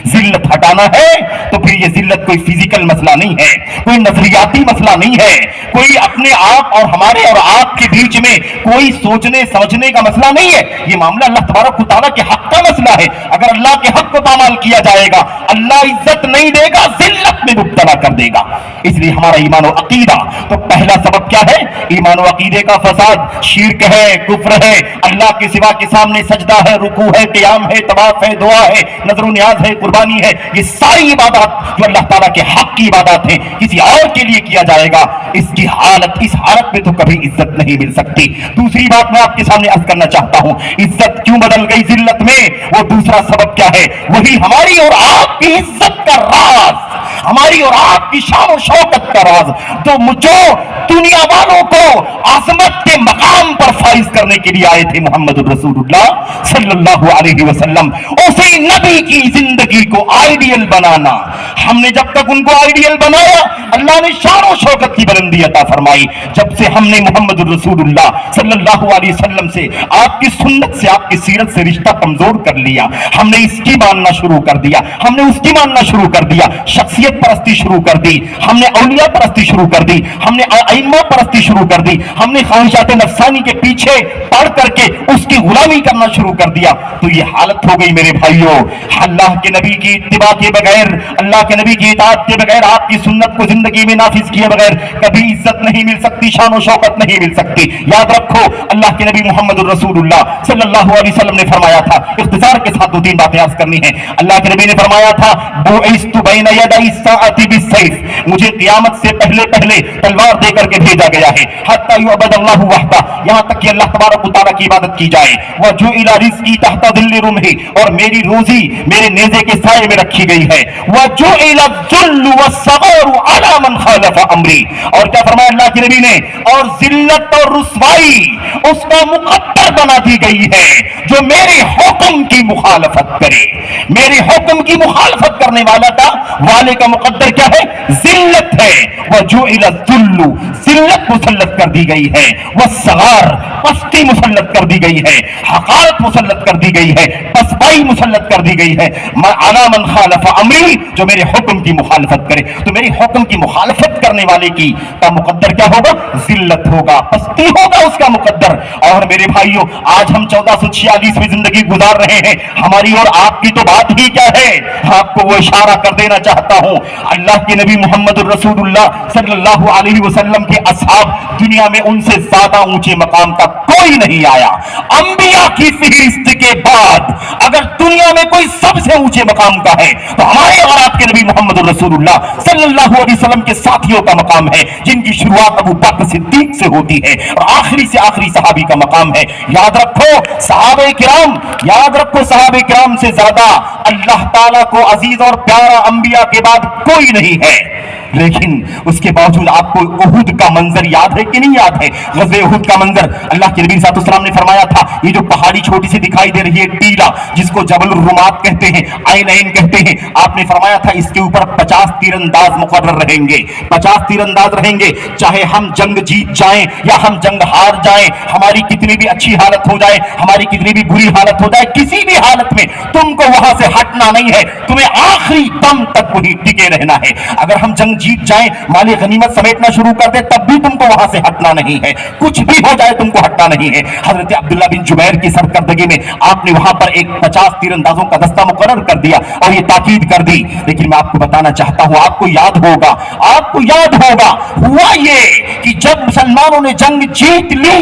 जिल्लत हटाना है तो फिर ये जिल्लत कोई फिजिकल मसला नहीं है, कोई नजरियाती मसला नहीं है, कोई अपने आप और हमारे और आपके बीच में कोई सोचने समझने का मसला नहीं है। ये मामला अल्लाह तबारक व तआला के हक का मसला है। अगर अल्लाह के हक को पामाल किया जाएगा, अल्लाह इज्जत नहीं देगा, जिल्लत में मुब्तला कर देगा। इसलिए हमारा ईमान और अकीदा, तो पहला सबब क्या है? ईमान और अकीदे का फसाद। शिर्क है, कुफ्र है, अल्लाह के सिवा के सामने सजदा है, रुकू है, क़ियाम है, तवाफ है, दुआ है, नजर न्याज है, कुर्बानी है, ये सारी इबादत जो अल्लाह ताला के हक की इबादत है, किसी और के लिए किया जाएगा, इसकी हालत, इस हालत में तो कभी इज्जत नहीं मिल सकती। दूसरी बात मैं आपके सामने अर्ज करना चाहता हूं, इज्जत क्यों बदल गई जिल्लत में? वो दूसरा सबब क्या है? वही हमारी और आपकी इज्जत का राज, हमारी और आपकी शान और शौकत का राज, तो जो दुनिया वालों को आजमत के मकाम पर फाइज करने के लिए आए थे मोहम्मद रसूलुल्लाह सल्लल्लाहु अलैहि वसल्लम, उसी नबी की जिंदगी को आइडियल बनाना। हमने जब तक उनको आइडियल बनाया, अल्लाह ने शान और शौकत की बुलंदी अता फरमाई। जब से हमने मोहम्मद रसूलुल्लाह सल्लल्लाहु अलैहि वसल्लम से, आपकी सुन्नत से, आपकी सीरत से रिश्ता कमजोर कर लिया, हमने इसकी मानना शुरू कर दिया, हमने उसकी मानना शुरू कर दिया, शख्सियत परस्ती शुरू कर दी, हमने औलिया परस्ती शुरू कर दी, हमने आइम्मा परस्ती शुरू कर दी, हमने ख्वाहिशात नफ्सानी के पीछे पड़ करके उसकी गुलामी करना शुरू कर दिया। तो ये हालत हो गई मेरे भाइयों। अल्लाह के नबी की इत्तिबा के बगैर, अल्लाह के नबी की इताअत के बगैर, आपकी सुन्नत को जिंदगी में नाफिज किए बगैर कभी इज्जत नहीं मिल सकती, शान और शौकत नहीं मिल सकती। याद रखो, अल्लाह के नबी मोहम्मद रसूलुल्लाह सल्लल्लाहु अलैहि वसल्लम ने फरमाया था, इख्तिसार के साथ दो तीन बातें अर्ज करनी है। अल्लाह के नबी ने फरमाया था, बुइस्तु बैना यदै साअति बिस्सैफ, मुझे क़यामत से पहले पहले तलवार देकर के भेजा गया है, हत्ता युअबदल्लाहु वहदा, यहां तक कि अल्लाह तबारक व तआला की इबादत की जाए, व जुइला रिज़्क़ी तहता दिल्लि रुमही, और मेरी रोजी मेरे नेज़े के साए में रखी गई है, व जुइला ज़ुल्लु वस्सग़ारु अला मन खालफ़ अमरी, और क्या फरमाया अल्लाह के नबी ने, और जिल्लत और रुसवाई उसका मुकद्दर बना दी गई है जो मेरे हुक्म की मुखालफत करे। मेरे हुक्म की मुखालफत करने वाले का मुकद्दर क्या है? जिल्लत है। व जुइला ज़ुल्लु, जिल्लत मुसल्लत कर दी गई है, वस्सग़ार, पस्ती मुसल्लत कर दी गई है, हक़ारत मुसल्लत कर दी गई है, पसपाई मुसल्लत कर दी गई है, अला मन खालफ़ अमरी, जो मेरे हुक्म की मुखालफत करे। तो मेरे हुक्म की मुखालफत करने वाले की का मुकद्दर क्या होगा? जिल्लत होगा, पस्ती होगा उसका मुकद्दर। और मेरे भाइयों, आज हम 1446 में जिंदगी गुजार रहे हैं, हमारी और आपकी तो बात ही क्या है? आपको वो इशारा कर देना चाहता हूं, अल्लाह के नबी मोहम्मद रसूलुल्लाह सल्लल्लाहु अलैहि वसल्लम के असहाब, दुनिया में उनसे ज्यादा ऊंचे मकाम का कोई नहीं आया। अंबिया की फहरिस्त के बाद अगर दुनिया में कोई सबसे ऊंचे मकाम का है तो हमारे और आपके नबी मोहम्मद रसूलुल्लाह सल्लल्लाहु अलैहि वसल्लम के साथियों का मकाम है, जिनकी शुरुआत अबू बकर सिद्दीक से होती है और आखिरी से आखिरी सहाबी का मकाम है। याद रखो सहाबे किराम, याद रखो सहाबे किराम से ज्यादा अल्लाह ताला को अजीज और प्यारा अंबिया के बाद कोई नहीं है। लेकिन उसके बावजूद आपको उहुद का मंजर याद है कि नहीं याद है? ग़ज़वे उहुद का मंजर, अल्लाह के नबी सल्लल्लाहु अलैहि वसल्लम ने फरमाया था, ये जो पहाड़ी छोटी सी दिखाई दे रही है टीला, जिसको जबल रुमात कहते हैं, आइनैन कहते हैं, आपने फरमाया था इसके ऊपर 50 तीरंदाज मुकर्रर रहेंगे, 50 तीरंदाज रहेंगे। चाहे हम जंग जीत जाएं या हम जंग हार जाएं, हमारी कितनी भी अच्छी हालत हो जाए, हमारी कितनी भी बुरी हालत हो जाए, किसी भी हालत में तुमको वहां से हटना नहीं है, तुम्हें आखिरी दम तक वही टिके रहना है। अगर हम जंग जीत जाएं, माली गनीमत समेटना शुरू कर दे, तब भी तुमको वहां से हटना नहीं है, कुछ भी हो जाए तुमको हटना नहीं है। हजरत अब्दुल्ला बिन जुबैर की सरकर्दगी में आपने वहां पर एक 50 तीरंदाजों का दस्ता मुकर्रर कर दिया और ये ताकीद कर दी। लेकिन मैं आपको बताना चाहता हूं, आपको याद होगा, आपको याद होगा, हुआ ये कि जब मुसलमानों ने जंग जीत ली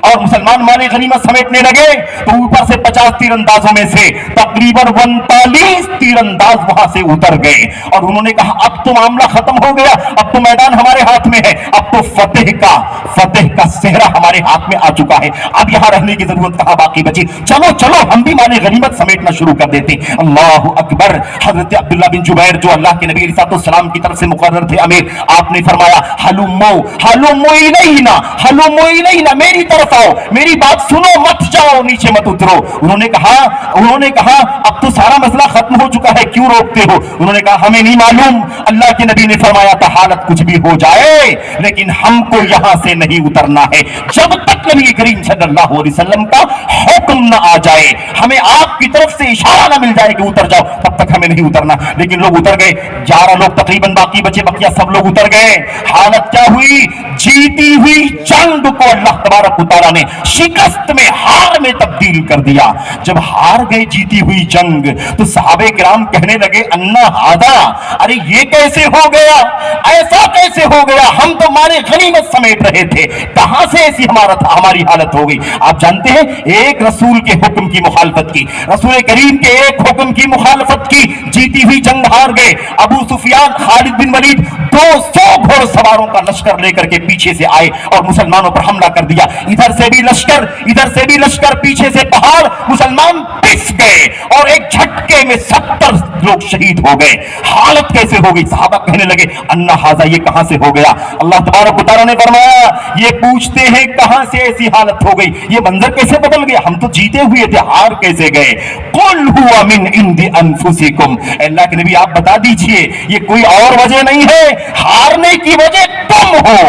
اور مسلمان माल गनीमत समेटने लगे तो ऊपर से 50 तीरंदाजों में से तकरीबन 39 तीरंदाज वहां से उतर गए और उन्होंने कहा अब तो मामला खत्म हो गया, अब तो मैदान हमारे हाथ में है, अब तो फतेह का सेहरा हमारे हाथ में आ चुका है, अब यहां रहने की जरूरत कहां बाकी बची, चलो चलो हम भी माल गनीमत समेटना शुरू कर देते। अल्लाह अकबर। हजरत अब्दुल्ला बिन जुबैर जो अल्लाह के नबी सलाम की तरफ से मुकर्रर थे अमीर, आपने फरमाया हलुम्मो इलैना, मेरी तरफ आओ, मेरी बात सुनो, मत जाओ, नीचे मत उतरो। उन्होंने कहा अब तो सारा मसला खत्म हो चुका है, क्यों रोकते हो? उन्होंने कहा हमें नहीं मालूम, अल्लाह के नबी ने फरमाया था हालत कुछ भी हो जाए लेकिन हमको यहां से नहीं उतरना है, जब तक नबी करीम सल्लल्लाहु अलैहि वसल्लम का हुक्म न आ जाए, हमें आपकी तरफ से इशारा न मिल जाए कि उतर जाओ, तब तक हमें नहीं उतरना। लेकिन लोग उतर गए, 11 लोग तकरीबन बाकी बचे, बकिया सब लोग उतर गए। हालत क्या हुई? जीती हुई जंग को अल्लाह तबारक व तआला ने शिकस्त में, हार में तब्दील कर दिया। जब हार गए जीती हुई जंग तो सहाबे किराम कहने लगे अन्ना हादा, अरे ये कैसे हो गया, ऐसा कैसे हो गया, हम तो मारे गनीमत समेट रहे थे, कहां से ऐसी हमारी हालत हो गई। आप जानते हैं एक रसूल के हुक्म की मुखालफत की, रसूल करीम के एक हुक्म की मुखालफत की, जीती हुई जंग हार गए। अबू सुफियान, खालिद बिन वलीद 200 घोड़सवारों का लश्कर लेकर के पीछे से आए और मुसलमानों पर हमला कर दिया। इधर से भी लश्कर, पीछे से पहाड़, मुसलमान पिस गए और एक झटके में 70 लोग शहीद हो गए। हालत कैसे हो गई? सहाबा कहने लगे अन्ना हाजा, ये कहां से हो गया? अल्लाह तबारक व तआला ने फरमाया ये पूछते हैं कहां से ऐसी हालत हो गई, ये मंजर कैसे बदल गया, हम तो जीते हुए थे, हार कैसे गए? कुल हुआ मिन इंदी अनफुसिकुम, अल्लाह के नबी आप बता दीजिए ये कोई और वजह नहीं है, हारने की वजह तुम हो,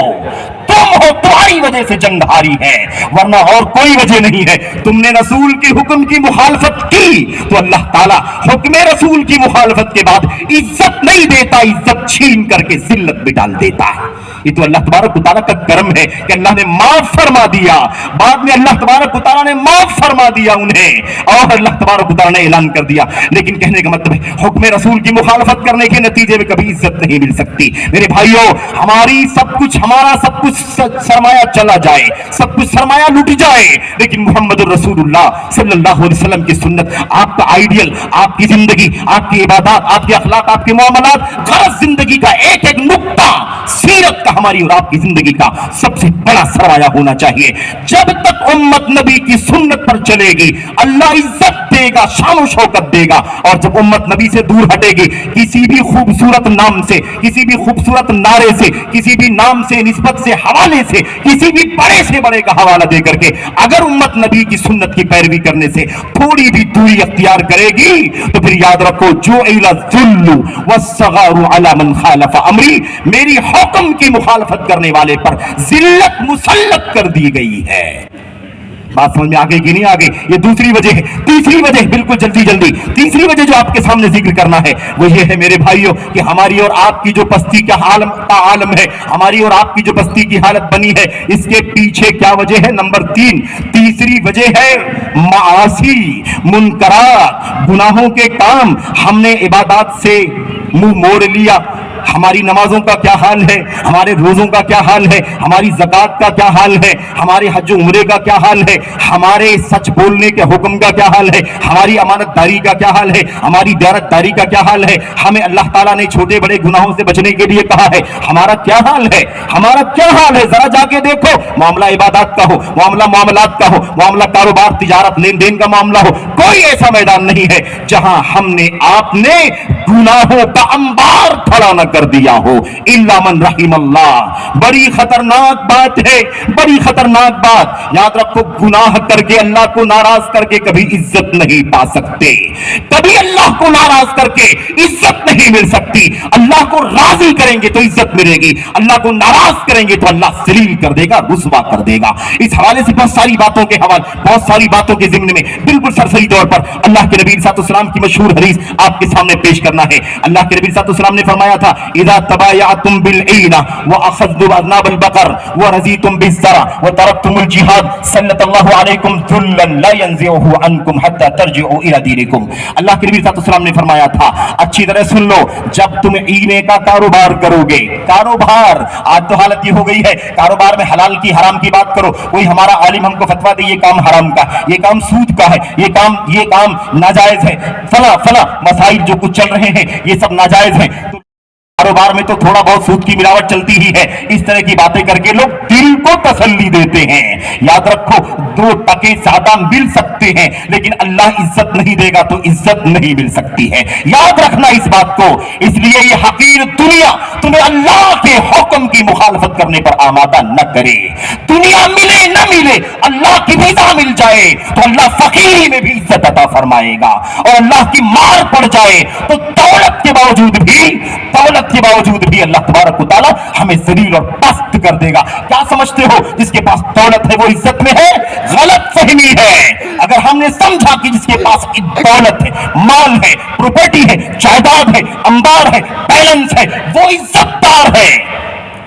तुम्हारी वजह से जंग हारी है, वरना और कोई वजह नहीं है। तुमने रसूल के हुक्म की मुखालफत की तो अल्लाह ताला हुक्म रसूल की मुखालफत के बाद इज्जत नहीं देता, इज्जत छीन करके जिल्लत में डाल देता है। ये तो अल्लाह तबारक व तआला का करम है कि अल्लाह ने माफ फरमा दिया, बाद में अल्लाह तबारक व तआला ने माफ फरमा दिया उन्हें और अल्लाह तबारक व तआला ने ऐलान कर दिया। लेकिन कहने का मतलब है हुक्म रसूल की मुखालफत करने के नतीजे में कभी इज्जत नहीं मिल सकती। मेरे भाइयों, हमारा सब कुछ सरमाया चला जाए, सब कुछ सरमाया लुट जाए, लेकिन मुहम्मद रसूलुल्लाह सल्लल्लाहु अलैहि वसल्लम की सुन्नत, आपका आइडियल, आपकी जिंदगी, आपकी इबादत, आपके अखलाक, आपके मामलात, गलत जिंदगी का एक एक नुक्ता सीरत का हमारी और आपकी जिंदगी का सबसे बड़ा सरमाया होना चाहिए। जब तक उम्मत नबी की सुन्नत पर चलेगी अल्लाह इज्जत देगा, शान शौकत देगा, और जब उम्मत नबी से दूर हटेगी, किसी भी खूबसूरत नाम से, किसी भी खूबसूरत नारे से, किसी भी नाम से, निस्बत से, हवाले से, किसी भी बड़े से बड़े का हवाला दे करके अगर उम्मत नबी की सुन्नत की पैरवी करने से थोड़ी भी दूरी अख्तियार करेगी तो फिर याद रखो जो इलज़ुल्लु वस्सगारु अला मन खालफ अमरी, मेरी हुक्म की मुखालफत करने वाले पर जिल्लत मुसल्लत कर दी गई है। बात समझ में आ गई कि नहीं आ गई? ये दूसरी वजह है। तीसरी वजह, बिल्कुल जल्दी, तीसरी वजह जो आपके सामने जिक्र करना है वो ये है मेरे भाइयों कि हमारी और आपकी जो पस्ती का आलम है, हमारी और आपकी जो पस्ती की हालत बनी है, इसके पीछे क्या वजह है? नंबर 3, तीसरी वजह है मासी, मुनकरात, गुनाहों के काम। हमने इबादत से मुंह मोड़ लिया। हमारी नमाजों का क्या हाल है, हमारे रोजों का क्या हाल है, हमारी ज़कात का क्या हाल है, हमारे हज उम्रे का क्या हाल है, हमारे सच बोलने के हुक्म का क्या हाल है, हमारी अमानतदारी का क्या हाल है, हमारी दयानतदारी का क्या हाल है। हमें अल्लाह ताला ने छोटे बड़े गुनाहों से बचने के लिए कहा है, हमारा क्या हाल है, हमारा क्या हाल है? जरा जाके देखो, मामला इबादत का हो, मामला मामलात का हो, मामला कारोबार तिजारत लेन देन का मामला हो, कोई ऐसा मैदान नहीं है जहां हमने आपने गुनाहों का अंबार खड़ा न कर दिया हो। इल्ला मन रहिमल्लाह। बड़ी खतरनाक बात है, बड़ी खतरनाक बात। याद रखो, गुनाह करके अल्लाह को नाराज करके कभी इज्जत नहीं पा सकते, कभी अल्लाह को नाराज करके इज्जत नहीं मिल सकती। अल्लाह को राजी करेंगे तो इज्जत मिलेगी, अल्लाह को नाराज करेंगे तो अल्लाह जलील कर देगा, रुसवा कर देगा। इस हवाले से बहुत सारी बातों के हवाले, बहुत सारी बातों के जिम्न में बिल्कुल सरसरी तौर पर अल्लाह के नबी सल्लल्लाहु अलैहि वसल्लम की मशहूर हदीस आपके सामने पेश करना है। अल्लाह के नबी सल्लल्लाहु अलैहि वसल्लम ने फरमाया, फरमाया था इज़ा तबायअतुम बिल-ईना व अखज़्तुम अज़नाबल बकर व रज़ीतुम बिज़्ज़रा व तरक्तुमुल जिहाद सल्लल्लाहु अलैकुम ज़ुल्लन ला यंज़िउहु अन्कुम हत्ता तर्जिउ इला दीनिकुम। अल्लाह के नबी सल्लल्लाहु अलैहि वसल्लम ने फरमाया था, अच्छी तरह सुन लो, जब तुम ईने का कारोबार करोगे, कारोबार, आज तो हालत ये हो गई है कारोबार में हलाल की हराम की बात करो, कोई हमारा आलिम हमको फतवा दे ये काम हराम का, ये काम सूद का है, ये काम नाजायज है, फला फला मसाइल जो कुछ चल रहे हैं ये सब नाजायज हैं। तो कारोबार में तो थोड़ा बहुत सूद की मिलावट चलती ही है, इस तरह की बातें करके लोग दिल को तसल्ली देते हैं। याद रखो 2 टके ज्यादा मिल सकते हैं लेकिन अल्लाह इज्जत नहीं देगा तो इज्जत नहीं मिल सकती है, याद रखना इस बात को। इसलिए ये हकीर दुनिया तुम्हें अल्लाह के हुक्म की मुखालफत करने पर आमादा न करे। दुनिया मिले न मिले, अल्लाह की रिज़ा मिल जाए तो अल्लाह फकीरी में भी इज्जत अता फरमाएगा, और अल्लाह की मार पड़ जाए तो दौलत के बावजूद भी अल्लाह तबारक व तआला हमें ज़लील और पस्त कर देगा। क्या समझते हो जिसके पास दौलत है वो इज्जत में है? गलत फहमी है। अगर हमने समझा कि जिसके पास दौलत है, माल है, प्रॉपर्टी है, जायदाद है, अंबार है, बैलेंस है, वो इज्जतदार है,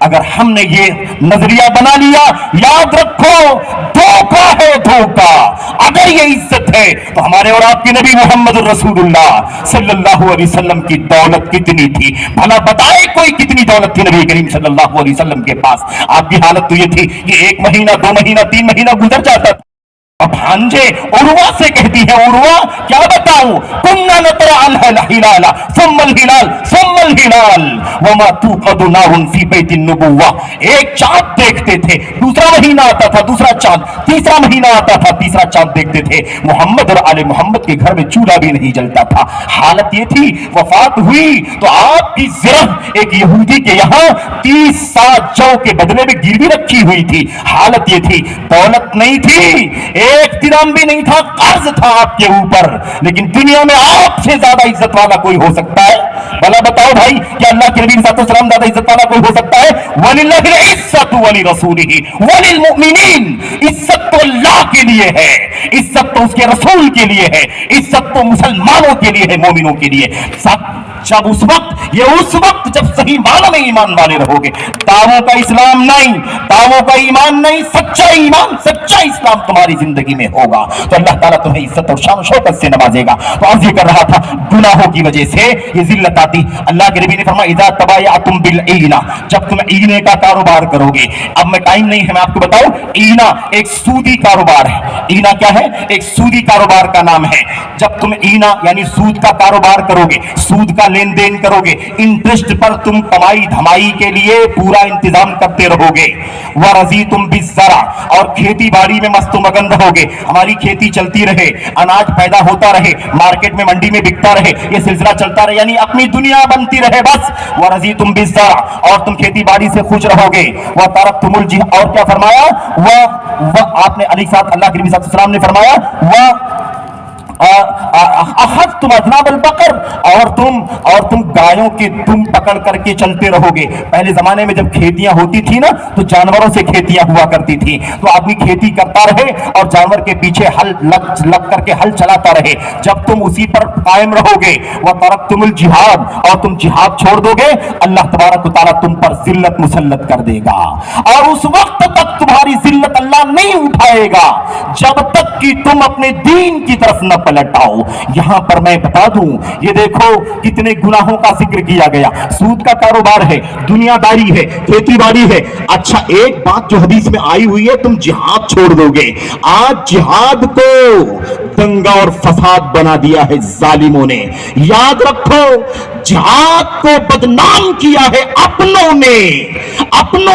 अगर हमने ये नजरिया बना लिया, याद रखो धोखा है, धोखा। अगर ये इज्जत है तो हमारे और आपके नबी मोहम्मद रसूलुल्लाह सल्लल्लाहु अलैहि वसल्लम की दौलत कितनी थी? भला बताए कोई कितनी दौलत थी नबी करीम सल्लल्लाहु अलैहि वसल्लम के पास? आपकी हालत तो ये थी कि 1 महीना 2 महीना 3 महीना गुजर जाता था। अब भांजे उर्वा से कहती है, उर्वा क्या बताऊं, कुन्ना नतरा अल हिलाला सुम्मल हिलाल सुम्मल हिलाल वमा तुक़दु नारुन फी बैतिन नबुव्वा। एक चांद देखते थे, दूसरा महीना आता था, दूसरा चांद, तीसरा महीना आता था, तीसरा चांद देखते थे। मोहम्मद और आले मोहम्मद के घर में चूल्हा भी नहीं जलता था। हालत ये थी, वफात हुई तो आपकी ज़िरह एक यहूदी के यहाँ 30 साल जौ के बदले में गिरवी रखी हुई थी। हालत ये थी, दौलत नहीं थी, एक दिरहम भी नहीं था, कर्ज था आपके ऊपर। लेकिन दुनिया में आपसे ज्यादा इज्जत वाला कोई हो सकता है? भला बताओ भाई, क्या अल्लाह के नबी सल्लल्लाहु अलैहि वसल्लम ज्यादा इज्जत वाला कोई हो सकता है? वलिल्लाहिल इज्जतु वली रसूलिही वलिल मुमिनीन। इज्जत तो अल्लाह के लिए है, इज्जत तो उसके रसूल के लिए है, इज्जत तो मुसलमानों के लिए है, मोमिनों के लिए। जब उस वक्त जब सही मानों में ईमान वाले रहोगे, दावों का इस्लाम नहीं, दावों का ईमान नहीं, सच्चा ईमान, सच्चा इस्लाम तुम्हारी जिंदगी में होगा तो अल्लाह ताला तुम्हें इज्जत और शान शौकत से नवाजेगा। तो अर्ज ये कर रहा था, गुनाहों की वजह से ये जिल्लत आती। अल्लाह के नबी ने फरमाया इज़ा तबायअतुम बिल-ईना, जब तुम ईने का कारोबार करोगे। अब मैं टाइम नहीं है, मैं आपको बताऊं, ईना एक सूदी कारोबार है। ईना क्या है? एक सूदी कारोबार का नाम है। जब तुम ईना यानी सूद का कारोबार करोगे, सूद का लेन देन करोगे, इंटरेस्ट पर तुम कमाई धमाई के लिए पूरा इंतजाम करते रहोगे। वरज़ीतुम बिज़्ज़रा, और खेती बाड़ी में मस्त मगन रहोगे, हमारी खेती चलती रहे, अनाज पैदा होता रहे, मार्केट में मंडी में बिकता रहे, ये सिलसिला चलता रहे, यानी अपनी दुनिया बनती रहे बस। वरज़ीतुम बिज़्ज़रा, और तुम खेती बाड़ी से खुश रहोगे। व तरक्तुमुल जिहाद, और क्या फरमाया? आपने अली साहब अल्लाह के नबी सल्लल्लाहु अलैहि वसल्लम ने फरमाया अखज़्तुम अज़नाबल बकर, और तुम गायों के दुम पकड़ करके चलते रहोगे। पहले जमाने में जब खेतियां होती थी ना तो जानवरों से खेतियां हुआ करती थी, तो आदमी खेती करता रहे और जानवर के पीछे हल लग करके हल चलाता रहे। जब तुम उसी पर कायम रहोगे, वह तरक्तुमुल जिहाद, और तुम जिहाद छोड़ दोगे, अल्लाह तबारक व तआला तुम पर जिल्लत मुसल्लत कर देगा। और उस वक्त तक तुम्हारी जिल्लत अल्लाह नहीं उठाएगा जब तक कि तुम अपने दीन की तरफ न पलट आओ। यहां पर मैं बता दूं, ये देखो कितने गुनाहों का जिक्र किया गया। सूद का कारोबार है, दुनियादारी है, खेती बाड़ी है। अच्छा, एक बात जो हदीस में आई हुई है, तुम जिहाद छोड़ दोगे। आज जिहाद को दंगा और फसाद बना दिया है जालिमों ने। याद रखो, जिहाद को बदनाम किया है अपनों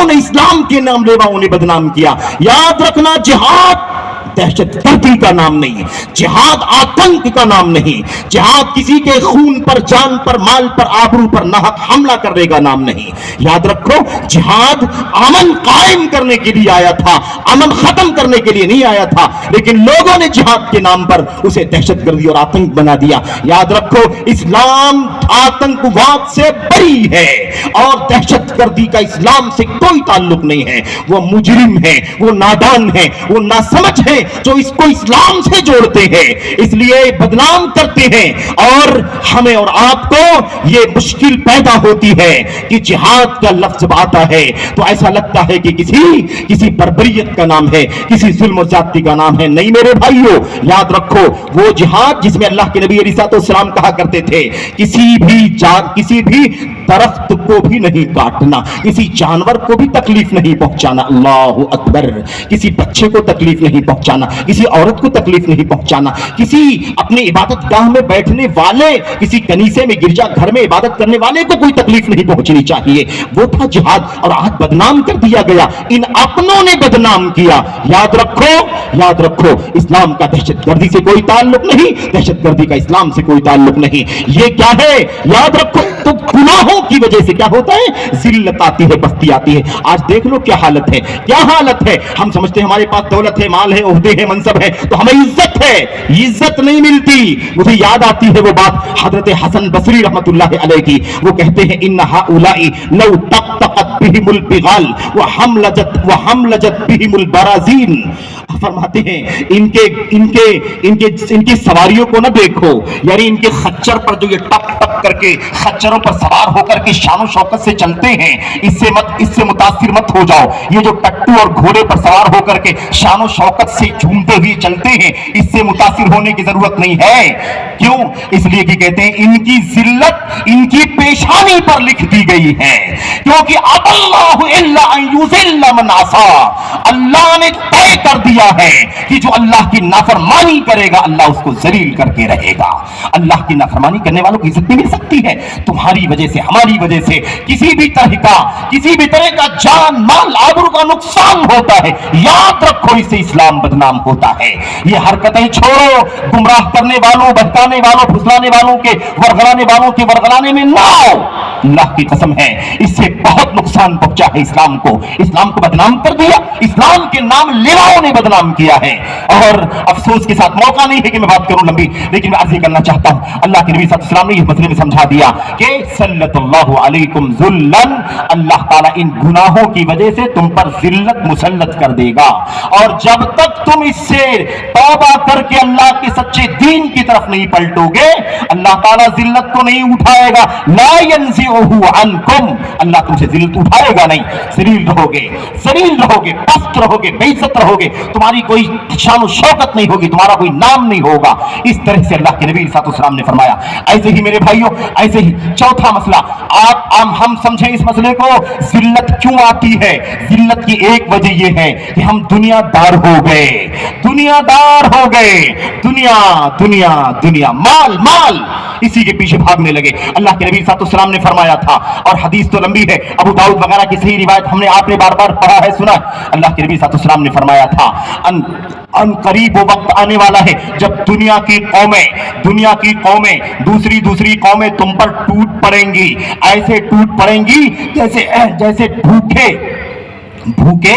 ने इस्लाम के नाम लेवाओं ने बदनाम किया। याद रखना, जिहाद दहशतगर्दी का नाम नहीं, जिहाद आतंक का नाम नहीं, जिहाद किसी के खून पर, जान पर, माल पर, आबरू पर नाहक हमला करने का नाम नहीं। याद रखो, जिहाद अमन कायम करने के लिए आया था, अमन खत्म करने के लिए नहीं आया था। लेकिन लोगों ने जिहाद के नाम पर उसे दहशतगर्दी और आतंक बना दिया। याद रखो, इस्लाम आतंकवाद से बरी है। اور دہشت گردی کا اسلام سے کوئی تعلق نہیں ہے. وہ مجرم ہے, وہ نادان ہے, وہ ناسمجھ ہے جو اس کو اسلام سے جوڑتے ہیں, اس لیے بدنام کرتے ہیں. اور ہمیں اور آپ کو یہ مشکل پیدا ہوتی ہے کہ جہاد کا لفظ آتا ہے تو ایسا لگتا ہے کہ کسی بربریت کا نام ہے, کسی ظلم و زیادتی کا نام ہے. نہیں میرے بھائیو, یاد رکھو وہ جہاد جس میں اللہ کے نبی علیہ السلام کہا کرتے تھے کسی بھی درخت کو بھی نہیں کاٹنا, کسی جانور کو بھی تکلیف نہیں پہنچانا, اللہ اکبر, کسی بچے کو تکلیف نہیں پہنچانا, کسی عورت کو تکلیف نہیں پہنچانا, کسی اپنی عبادت گاہ میں بیٹھنے والے, کسی کنیسے میں گرجا گھر میں عبادت کرنے والے کو کوئی تکلیف نہیں پہنچنی چاہیے. وہ تھا جہاد. اور آج بدنام کر دیا گیا, ان اپنوں نے بدنام کیا. یاد رکھو اسلام کا دہشت گردی سے کوئی تعلق نہیں, دہشت گردی کا اسلام سے کوئی تعلق نہیں. یہ کیا ہے یاد رکھو. تو گناہوں کی وجہ سے کیا ہوتا ہے, ذلت آتی ہے, پستی آتی ہے. آج دیکھ لو کیا حالت ہے. ہم سمجھتے ہیں ہمارے پاس دولت ہے, مال ہے, عہدے ہیں, منصب ہے تو ہمیں عزت ہے. عزت نہیں ملتی. مجھے یاد آتی ہے وہ بات حضرت حسن بصری رحمت اللہ علیہ کی. وہ کہتے ہیں ان ہؤلاء لو طقطقت بهم البغال وحملجت بهم البرازین. فرماتے ہیں ان کے سواریوں کو نہ دیکھو, یعنی ان کے خچر پر جو یہ ٹپ ٹپ کر کے خچروں پر سوار ہو کر کے شان و شوکت سے چلتے ہیں, اس سے متاثر مت ہو جاؤ. یہ جو ٹٹو اور گھوڑے پر سوار ہو کر کے شان و شوکت سے جھومتے ہوئے چلتے ہیں, اس سے متاثر ہونے کی ضرورت نہیں ہے. کیوں؟ اس لیے کہ کہتے ہیں ان کی ذلت ان کی پیشانی پر لکھ دی گئی ہے, کیونکہ اب اللہ الا ان یذل من عصا. اللہ نے طے کر دیا ہے کہ جو اللہ کی نافرمانی کرے گا اللہ اس کو ذلیل کر کے رہے گا. اللہ کی نافرمانی کرنے والوں کو عزت نہیں مل سکتی ہے. تمہاری وجہ سے, ہماری وجہ سے کسی بھی طرح کا جان مال آبرو کا نقصان ہوتا ہے. یاد رکھو اس سے اسلام بدنام ہوتا ہے. یہ حرکتیں چھوڑو, گمراہ کرنے والوں, بہکانے والوں, پھسلانے والوں کے ورغلانے میں نہ آؤ. اللہ کی قسم ہے اس سے بہت نقصان پہنچا ہے اسلام کو بدنام کر دیا. اسلام کے نام لیواؤں نے بدنام کیا ہے. اور افسوس کے ساتھ موقع نہیں ہے کہ میں بات کروں لمبی, لیکن میں عرض کرنا چاہتا ہوں اللہ کے نبی صلی اللہ علیہ وسلم نے اس مسئلے میں سمجھا دیا کہ سلط اللہ علیکم ذلن, اللہ تعالیٰ ان گناہوں کی وجہ سے تم پر ذلت مسلط کر دے گا. اور جب تک تم اس سے توبہ کر کے اللہ کے سچے دین کی طرف نہیں پلٹو گے اللہ تعالیٰ ذلت کو نہیں اٹھائے گا. لا ينزعه عنکم, اللہ تم سے ذلت اٹھائے گا نہیں. ذلیل رہو گے, پست رہو گے, بے عزت رہو گے, تمہاری کوئی شان و شوکت نہیں ہوگی, تمہارا کوئی نام نہیں ہوگا. اس طرح سے اللہ کے نبی صلی اللہ علیہ وسلم نے فرمایا. ایسے ہی میرے بھائیوں, ایسے ہی چوتھا مسئلہ ہم سمجھیں اس مسئلے کو. ذلت کیوں آتی ہے؟ ذلت کی ایک وجہ یہ ہے کہ ہم دنیا دار ہو گئے. دنیا مال اسی کے پیچھے بھاگنے لگے. اللہ کے نبی صلی اللہ علیہ وسلم نے فرمایا تھا, اور حدیث تو لمبی ہے, ابو داؤد وغیرہ کی صحیح روایت آپ نے بار بار پڑھا ہے, سنا. اللہ کے نبی صلی اللہ علیہ وسلم نے فرمایا تھا ان قریب وہ وقت آنے والا ہے جب دنیا کی قومیں دوسری قومیں تم پر ٹوٹ پڑیں گی. ایسے ٹوٹ پڑیں گی جیسے بھوکے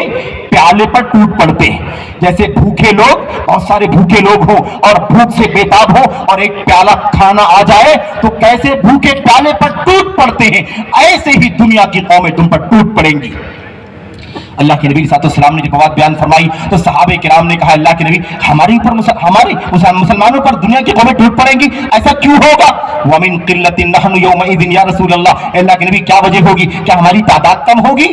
پیالے پر ٹوٹ پڑتے ہیں. جیسے بہت سارے بھوکے لوگ ہوں اور بھوک سے بیتاب ہو اور ایک پیالہ کھانا آ جائے تو کیسے بھوکے پیالے پر ٹوٹ پڑتے ہیں, ایسے ہی دنیا کی قومیں تم پر ٹوٹ پڑیں گی. اللہ کے نبی صلی اللہ علیہ وسلم نے جب بات بیان فرمائی تو صحابہ کرام نے کہا اللہ کے نبی ہمارے مسلمانوں پر دنیا کی قومیں ٹوٹ پڑیں گی, ایسا کیوں ہوگا؟ وَمِن قِلَّةٍ نَحْنُ يَوْمَئِذٍ یا رسول اللہ, اللہ کے نبی کیا وجہ ہوگی؟ کیا ہماری تعداد کم ہوگی؟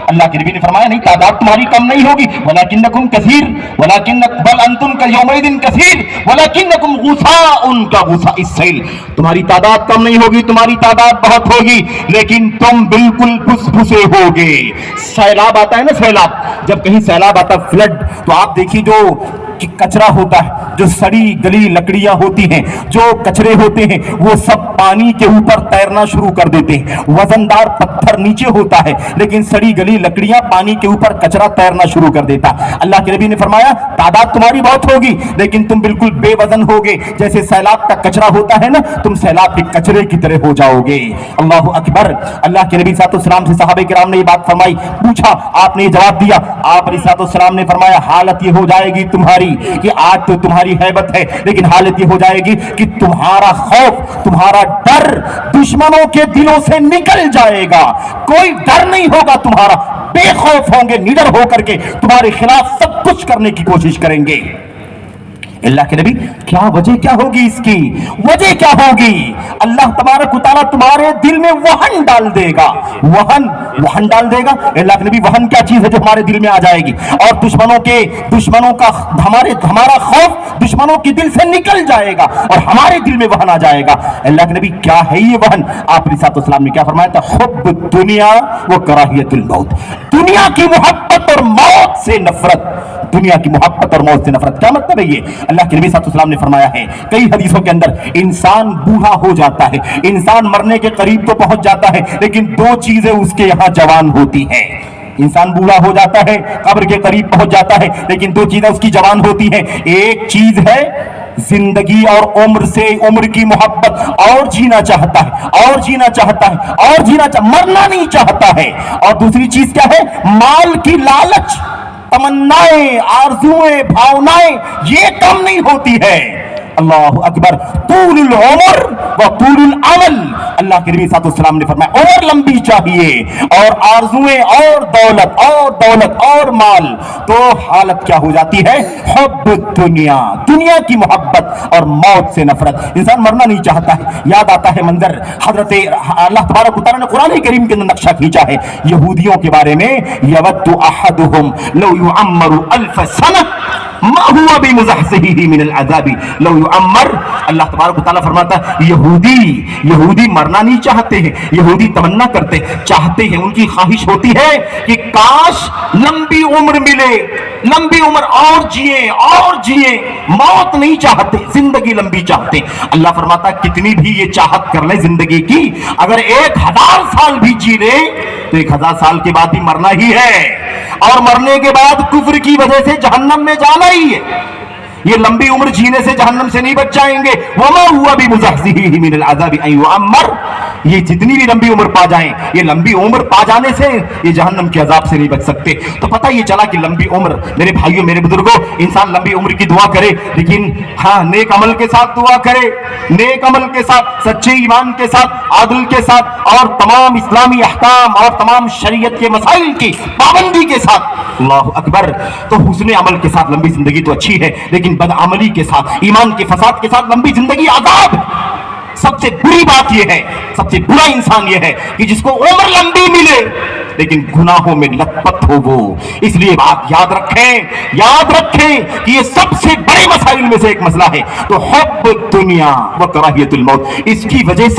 اللہ کے نبی نے فرمایا نہیں, تعداد تمہاری کم نہیں ہوگی. وَلَكِنَّكُمْ كَثِيرٌ بَلْ أَنْتُمْ كَيَوْمَئِذٍ كَثِيرٌ وَلَكِنَّكُمْ غُثَاءٌ كَغُثَاءِ السَّيْلِ. تمہاری تعداد کم نہیں ہوگی, تمہاری تعداد بہت ہوگی, لیکن تم بالکل پھسے ہوگے. سیلاب آتا ہے نا, جب کہیں سیلاب آتا ہے, فلڈ, تو آپ دیکھیے جو کچرا ہوتا ہے, جو سڑی گلی لکڑیاں ہوتی ہیں, جو کچرے ہوتے ہیں, وہ سب پانی کے اوپر تیرنا شروع کر دیتے ہیں. وزندار پتھر نیچے ہوتا ہے لیکن سڑی گلی لکڑیاں پانی کے اوپر کچرا تیرنا شروع کر دیتا. اللہ کے نبی نے فرمایا تعداد تمہاری بہت ہوگی لیکن تم بالکل بے وزن ہوگے. جیسے سیلاب کا کچرا ہوتا ہے نا, تم سیلاب کے کچرے کی طرح ہو جاؤ گے. اللہ اکبر. اللہ کے نبی صلی اللہ علیہ وسلم سے صحابہ کرام نے یہ بات فرمائی, پوچھا, آپ نے جواب دیا. آپ علیہ الصلوۃ والسلام نے فرمایا حالت یہ ہو جائے گی تمہاری गई कि आज तो तुम्हारी हैबत है, लेकिन हालत ये हो जाएगी कि तुम्हारा खौफ, तुम्हारा डर दुश्मनों के दिलों से निकल जाएगा। कोई डर नहीं होगा तुम्हारा, बेखौफ होंगे, निडर होकर के तुम्हारे खिलाफ सब कुछ करने की कोशिश करेंगे। अल्लाह के नबी, क्या वजह क्या होगी इसकी? वजह क्या होगी? अल्लाह तबारक व तआला तुम्हारे दिल में वहन डाल देगा, वहन डाल देगा। अल्लाह के नबी, वहन क्या चीज है जो हमारे दिल में आ जाएगी और दुश्मनों का हमारा खौफ दुश्मनों के दिल से निकल जाएगा और हमारे दिल में वहन आ जाएगा। अल्लाह के नबी, क्या है ये वहन? आप अलैहिस्सलाम ने क्या फरमाया था? हुब्बुद दुनिया व कराहियतुल मौत, दुनिया की मोहब्बत और मौत से नफरत। दुनिया की मोहब्बत और मौत से नफरत, क्या मतलब है ये? अल्लाह के नबी सल्लल्लाहु अलैहि वसल्लम ने फरमाया है कई हदीसों के अंदर, इंसान बूढ़ा हो जाता है, इंसान मरने के करीब तो पहुंच जाता है, लेकिन दो चीजें उसके यहां जवान होती हैं। इंसान बूढ़ा हो जाता है, कब्र के करीब पहुंच जाता है, लेकिन दो चीजें उसकी जवान होती हैं। एक चीज है जिंदगी और उम्र से, उम्र की मोहब्बत, और जीना चाहता है, और जीना चाहता है, और मरना नहीं चाहता है। और दूसरी चीज क्या है? माल की लालच, तमन्नाएं, आरजुएं, भावनाएं, ये कम नहीं होती है। अल्लाह अकबर। तूलुल उम्र व तूलुल अमल, अल्लाह के नबी सल्लल्लाहु अलैहि वसल्लम ने फरमाया उम्र लंबी चाहिए और आरजुएं और दौलत और माल, तो हालत क्या हो जाती है? हुब्ब दुनिया, दुनिया की मोहब्बत और मौत से नफरत। इंसान मरना नहीं चाहता है। याद आता है मंजर, हजरत अल्लाह तबारक व तआला ने कुरान करीम के अंदर नक्शा खींचा है यहूदियों के बारे में। यवद्दु अहदुहुम लौ युअम्मरु अल्फ सना मा हुवा बिमुज़हज़िही मिनल अज़ाबि लौ युअम्मर। अल्लाह तबारक व तआला फरमाता है यहूदी मरना नहीं चाहते हैं, यहूदी तमन्ना चाहते हैं, उनकी ख्वाहिश होती है कि काश लंबी उम्र मिले, लंबी उम्र, और जिए, मौत नहीं चाहते, जिंदगी लंबी चाहते। अल्लाह फरमाता कितनी भी ये चाहत कर ले जिंदगी की, अगर 1000 साल भी जी ले तो 1000 साल के बाद भी मरना ही है, और मरने के बाद कुफ्र की वजह से जहन्नम में जाना ही है। ये लंबी उम्र जीने से जहन्नम से नहीं बच जाएंगे। वमा हुआ बिमुज़हज़िही मिनल अज़ाबि अन युअम्मर, ये जितनी भी लंबी उम्र पा जाएं, ये लंबी उम्र पा जाने से ये जहन्नम के अजाब से नहीं बच सकते। तो पता ये चला कि लंबी उम्र, मेरे भाइयों, मेरे बुजुर्गों, इंसान लंबी उम्र की दुआ करे, लेकिन हाँ, नेक अमल के साथ दुआ करे, नेक अमल के साथ, सच्चे ईमान के साथ, आदल के साथ, और तमाम इस्लामी अहकाम और तमाम शरीयत के मसाइल की पाबंदी के साथ। अल्लाह अकबर। तो हुस्न अमल के साथ लंबी जिंदगी तो अच्छी है, लेकिन बदअमली के साथ, ईमान के फसाद के साथ लंबी जिंदगी आजाद। सबसे बुरी बात यह है, सबसे बुरा इंसान यह है कि जिसको उम्र लंबी मिले लेकिन गुनाहों में लथपथ हो वो। इसलिए बात याद रखें कि ये सबसे बड़े मसाइल में से एक मसला है। तो हुब्ब दुनिया व कराहियतुल मौत, इसकी वजह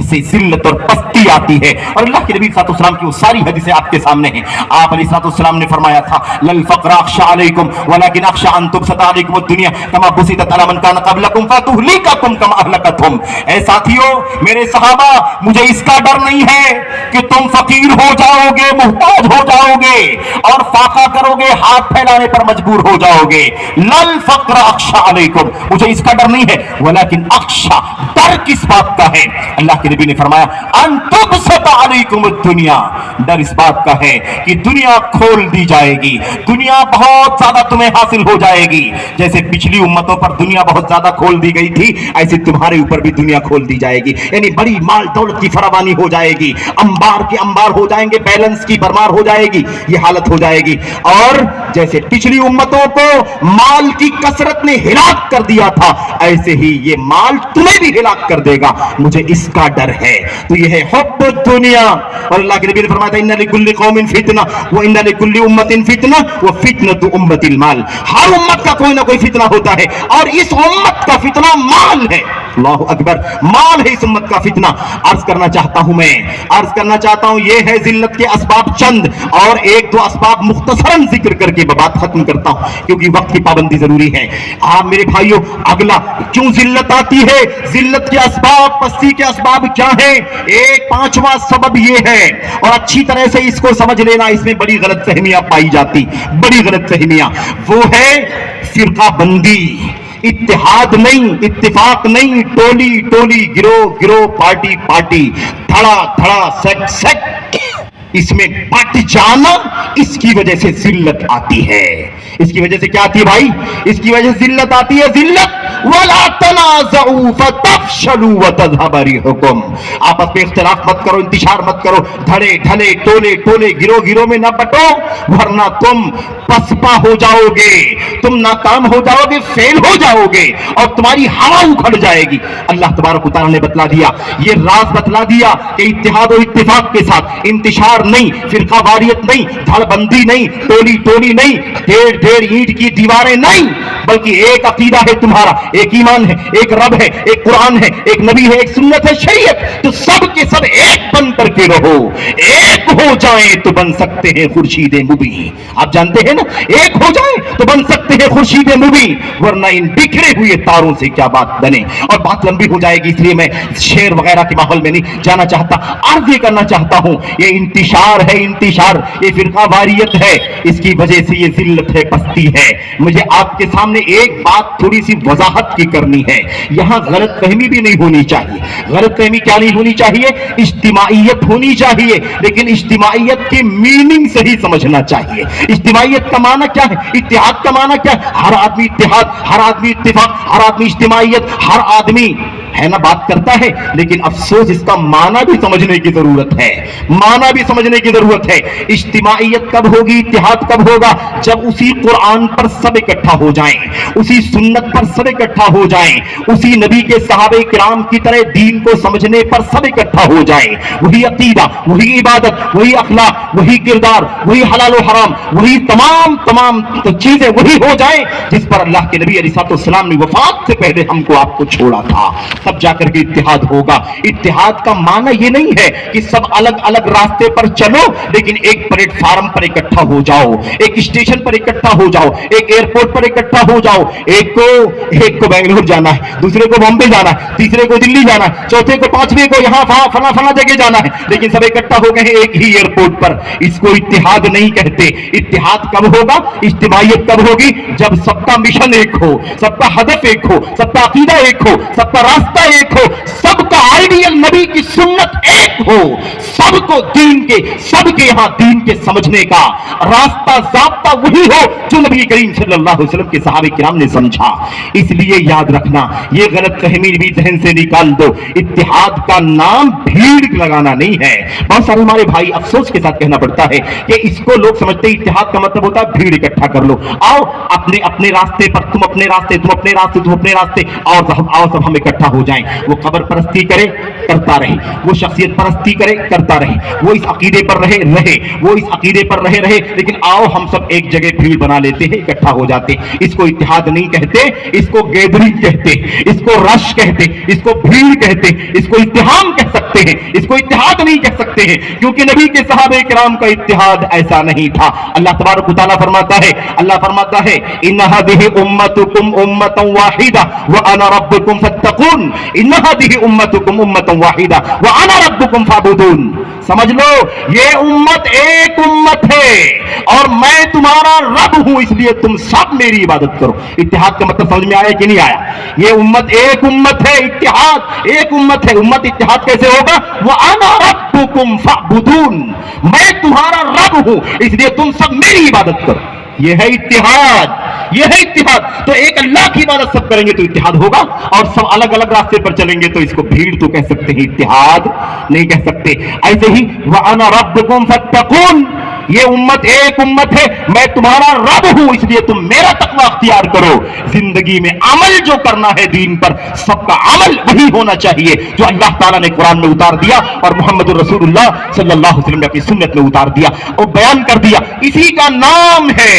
से जिल्लत और पस्ती आती है। और अल्लाह के नबी सल्लल्लाहु अलैहि वसल्लम की वो सारी हदीसें आपके सामने हैं। आप अलैहि सलाम ने फरमाया था, लल फ़क़्र अख़शा अलैकुम वलाकिन अख़शा अन तुबसता अलैकुम दुनिया कमा बुसितत अला मन कान क़ब्लकुम फ़तुहलिककुम कमा अहलकतहुम। ऐ साथियों, मेरे सहाबा, मुझे इसका डर नहीं है कि तुम फकीर हो जाओगे, मुहताज हो जाओगे और फाका करोगे, हाथ फैलाने पर मजबूर हो जाओगे। लल फ़क़्र अख़शा अलैकुम, मुझे इसका डर नहीं है, वलाकिन अख़शा, डर किस बात का है? अल्लाह के नबी ने फरमाया अन तुबसता अलैकुम दुनिया, डर इस बात का है कि दुनिया खोल दी जाएगी, दुनिया बहुत ज्यादा तुम्हें हासिल हो जाएगी। जैसे पिछली उम्मतों पर दुनिया बहुत ज्यादा खोल दी गई थी, ऐसे तुम्हारे ऊपर भी दुनिया खोल दी जाएगी। यानी बड़ी माल दौलत की फरावानी हो जाएगी, अंबार के अंबार हो जाएंगे, बैलेंस की भरमार हो जाएगी, ये हालत हो जाएगी। और जैसे पिछली उम्मतों को माल की कसरत ने हिलाक कर दिया था, ऐसे ही ये माल तुम्हें भी हिलाक कर देगा, मुझे इसका डर है। तो ये है हुब्ब दुनिया। और अल्लाह के नबी ने फरमाया था इन्ना लिकुल्लि कौमिन फितना व इन्ना लिकुल्लि उम्मतिन फितना व फितनतु उम्मतिल माल। हर उम्मत का कोई ना कोई फितना होता है और इस उम्मत का फितना माल है। अल्लाहु अकबर। माल है इस उम्मत का फितना। अर्ज करना चाहता हूं ये है जिल्लत के असबाब चंद, और एक दो असबाब मुख्तसरन जिक्र करके बात खत्म करता हूं क्योंकि वक्त की पाबंदी जरूरी है। आप मेरे भाइयों, अगला क्यों जिल्लत आती है, जिल्लत के असबाब, पस्ती के असबाब क्या है? एक पांचवा सबब ये है, और अच्छी तरह से इसको समझ लेना, इसमें बड़ी गलतफहमियां पाई जाती, बड़ी गलतफहमियां। वो है फिरका बंदी, इत्तेहाद नहीं, इत्तिफाक नहीं, टोली टोली, गिरोह गिरोह, पार्टी पार्टी, धड़ा धड़ा, सेक्ट सेक्ट, इसमें बट जाना, इसकी वजह से जिल्लत आती है। इसकी वजह से क्या आती है भाई? इसकी वजह से जिल्लत आती है, जिल्लत। वला तनाज़उ फतफशलू व तज़हब रिहुकुम, आपस में इख्तिलाफ मत करो, इंतिशार मत करो, धड़े ढले टोले टोले गिरोह गिरोह में ना बटो, वरना तुम पसपा हो जाओगे, तुम नाकाम हो जाओगे, फेल हो जाओगे और तुम्हारी हवा उखड़ जाएगी। अल्लाह तबारक व तआला ने बतला दिया, ये राज बतला दिया कि इत्तिहाद और इत्तिफाक के साथ इंतिशार नहीं, फिरका वारियत नहीं, धड़बंदी नहीं, टोली टोली नहीं, ढेर ढेर ईंट की दीवारें नहीं, बल्कि एक अकीदा है तुम्हारा, एक ईमान है, एक रब है, एक कुरान है, एक नबी है, एक सुन्नत है, शरीयत। तो सब के सब एक बन करके रहो, एक हो जाए तो बन सकते हैं खुर्शीद मुबीन। आप जानते हैं ना, एक हो जाए तो बन सकते हैं खुर्शीद मुबीन, वरना इन बिखरे हुए तारों से क्या बात बने। और बात लंबी हो जाएगी, इसलिए मैं शेर वगैरह के माहौल में नहीं जाना चाहता। अर्ज ये करना चाहता हूं, ये इंतिशार है, इंतिशार, ये फिरका वारियत है, इसकी वजह से ये जिल्लत है, पस्ती है। मुझे आपके सामने एक बात थोड़ी सी वजाहत की करनी है। यहां गलत फहमी भी नहीं होनी चाहिए। गलत फहमी क्या नहीं होनी चाहिए? इज्तिमाइयत होनी चाहिए, लेकिन इज्तिमाइयत की मीनिंग सही समझना चाहिए। इज्तिमाइयत का माना क्या है? इत्तिहाद का माना क्या है? हर आदमी इत्तिहाद, हर आदमी इत्तिफाक, हर आदमी इज्तिमाइयत, हर आदमी है ना बात करता है, लेकिन अफसोस इसका माना भी समझने की जरूरत है। माना भी समझने की जरूरत है। इज्तिमाइयत कब होगी, इत्तिहाद कब होगा? जब उसी कुरान पर सब इकट्ठा हो जाएं, उसी सुन्नत पर सब इकट्ठा हो जाएं, उसी नबी के सहाबे किराम की तरह दीन को समझने पर सब इकट्ठा हो जाएं। वही अकीदा, वही इबादत, वही अखलाक, वही किरदार, वही हलाल और हराम, वही तमाम तमाम तो चीजें वही हो जाएं जिस पर अल्लाह के नबी अलैहिस्सलाम ने वफात से पहले हमको आपको छोड़ा था। तब जाकर के इत्तिहाद होगा। इत्तिहाद का माना यह नहीं है कि सब अलग अलग रास्ते पर चलो, लेकिन एक प्लेटफार्म पर इकट्ठा हो जाओ, एक स्टेशन पर इकट्ठा हो जाओ, एक एयरपोर्ट पर इकट्ठा हो जाओ। एक को बेंगलोर जाना है, दूसरे को बॉम्बे जाना है, तीसरे को दिल्ली जाना है, चौथे को पांचवे को यहां फला फला जगह जाना है, लेकिन सब इकट्ठा हो गए हैं एक ही एयरपोर्ट पर। इसको इत्तिहाद नहीं कहते। इत्तिहाद कब होगा, इज्तिमाइयत कब होगी? जब सबका मिशन एक हो, सबका हदफ एक हो, सबका अकीदा एक हो, सबका रास्ता एक हो, सबका आइडियल नबी की सुन्नत एक हो, सबको दीन के, सबके यहां दीन के समझने का रास्ता ज़ाब्ता वही हो जो नबी करीम सल्लल्लाहु अलैहि वसल्लम के सहाबे किराम ने समझा। इसलिए याद रखना, ये गलत फहमी भी जहन से निकाल दो। इत्तिहाद का नाम भीड़ लगाना नहीं है। बहुत सारे हमारे भाई अफसोस के साथ कहना पड़ता है कि इसको लोग समझते इत्तिहाद का मतलब होता है भीड़ इकट्ठा कर लो, आओ अपने अपने रास्ते पर, तुम अपने रास्ते, तुम अपने रास्ते, तुम अपने रास्ते, आओ सब हम इकट्ठा हो जाएं। वो कब्र परस्ती करे, करता रहे, वो शख्सियत परस्ती करे, करता रहे, वो इस अकीदे पर रहे, वो इस अकीदे पर रहे, लेकिन आओ हम सब एक जगह भीड़ बना लेते हैं, इकट्ठा हो जाते। इसको इत्तिहाद नहीं कहते, इसको गैदरिंग कहते, इसको रश कहते, इसको भीड़ कहते, इसको इत्तिहाम कह सकते हैं, इसको इत्तिहाद नहीं कह सकते हैं, क्योंकि नबी के सहाबे किराम का इत्तिहाद ऐसा नहीं था। अल्लाह तबारक व तआला फरमाता है इन्ना हादिही उम्मतुकुम उम्मतन वाहिदा व अना रब्बुकुम फत्तकून, इन्ना हादिही उम्मतुकुम उम्मतन वाहिदा व अना रब्बुकुम फअबुदून। समझ लो, ये उम्मत एक उम्मत है और मैं तुम्हारा रब हूं, इसलिए तुम सब मेरी इबादत करो। इत्तिहाद का मतलब समझ में आया कि नहीं आया? ये उम्मत एक उम्मत है, इत्तिहाद एक उम्मत है। उम्मत इत्तिहाद कैसे होगा? वो अना रब्बुकुम फअबुदून, मैं तुम्हारा रब हूं, इसलिए तुम सब मेरी इबादत करो। ये है इत्तिहाद, ये है इत्तिहाद। तो एक अल्लाह की इबादत सब करेंगे तो इत्तिहाद होगा, और सब अलग अलग रास्ते पर चलेंगे तो इसको भीड़ तो कह सकते हैं, इत्तिहाद नहीं कह सकते। ऐसे ही व अना रब्बुकुम फत्तकून, ये उम्मत एक उम्मत है, मैं तुम्हारा रब हूं, इसलिए तुम मेरा तकवा अख्तियार करो। जिंदगी में अमल जो करना है दीन पर, सबका अमल वही होना चाहिए जो अल्लाह ताला ने कुरान में उतार दिया और मोहम्मद रसूलुल्लाह सल्लल्लाहु अलैहि वसल्लम ने अपनी सुन्नत में उतार दिया और बयान कर दिया। इसी का नाम है,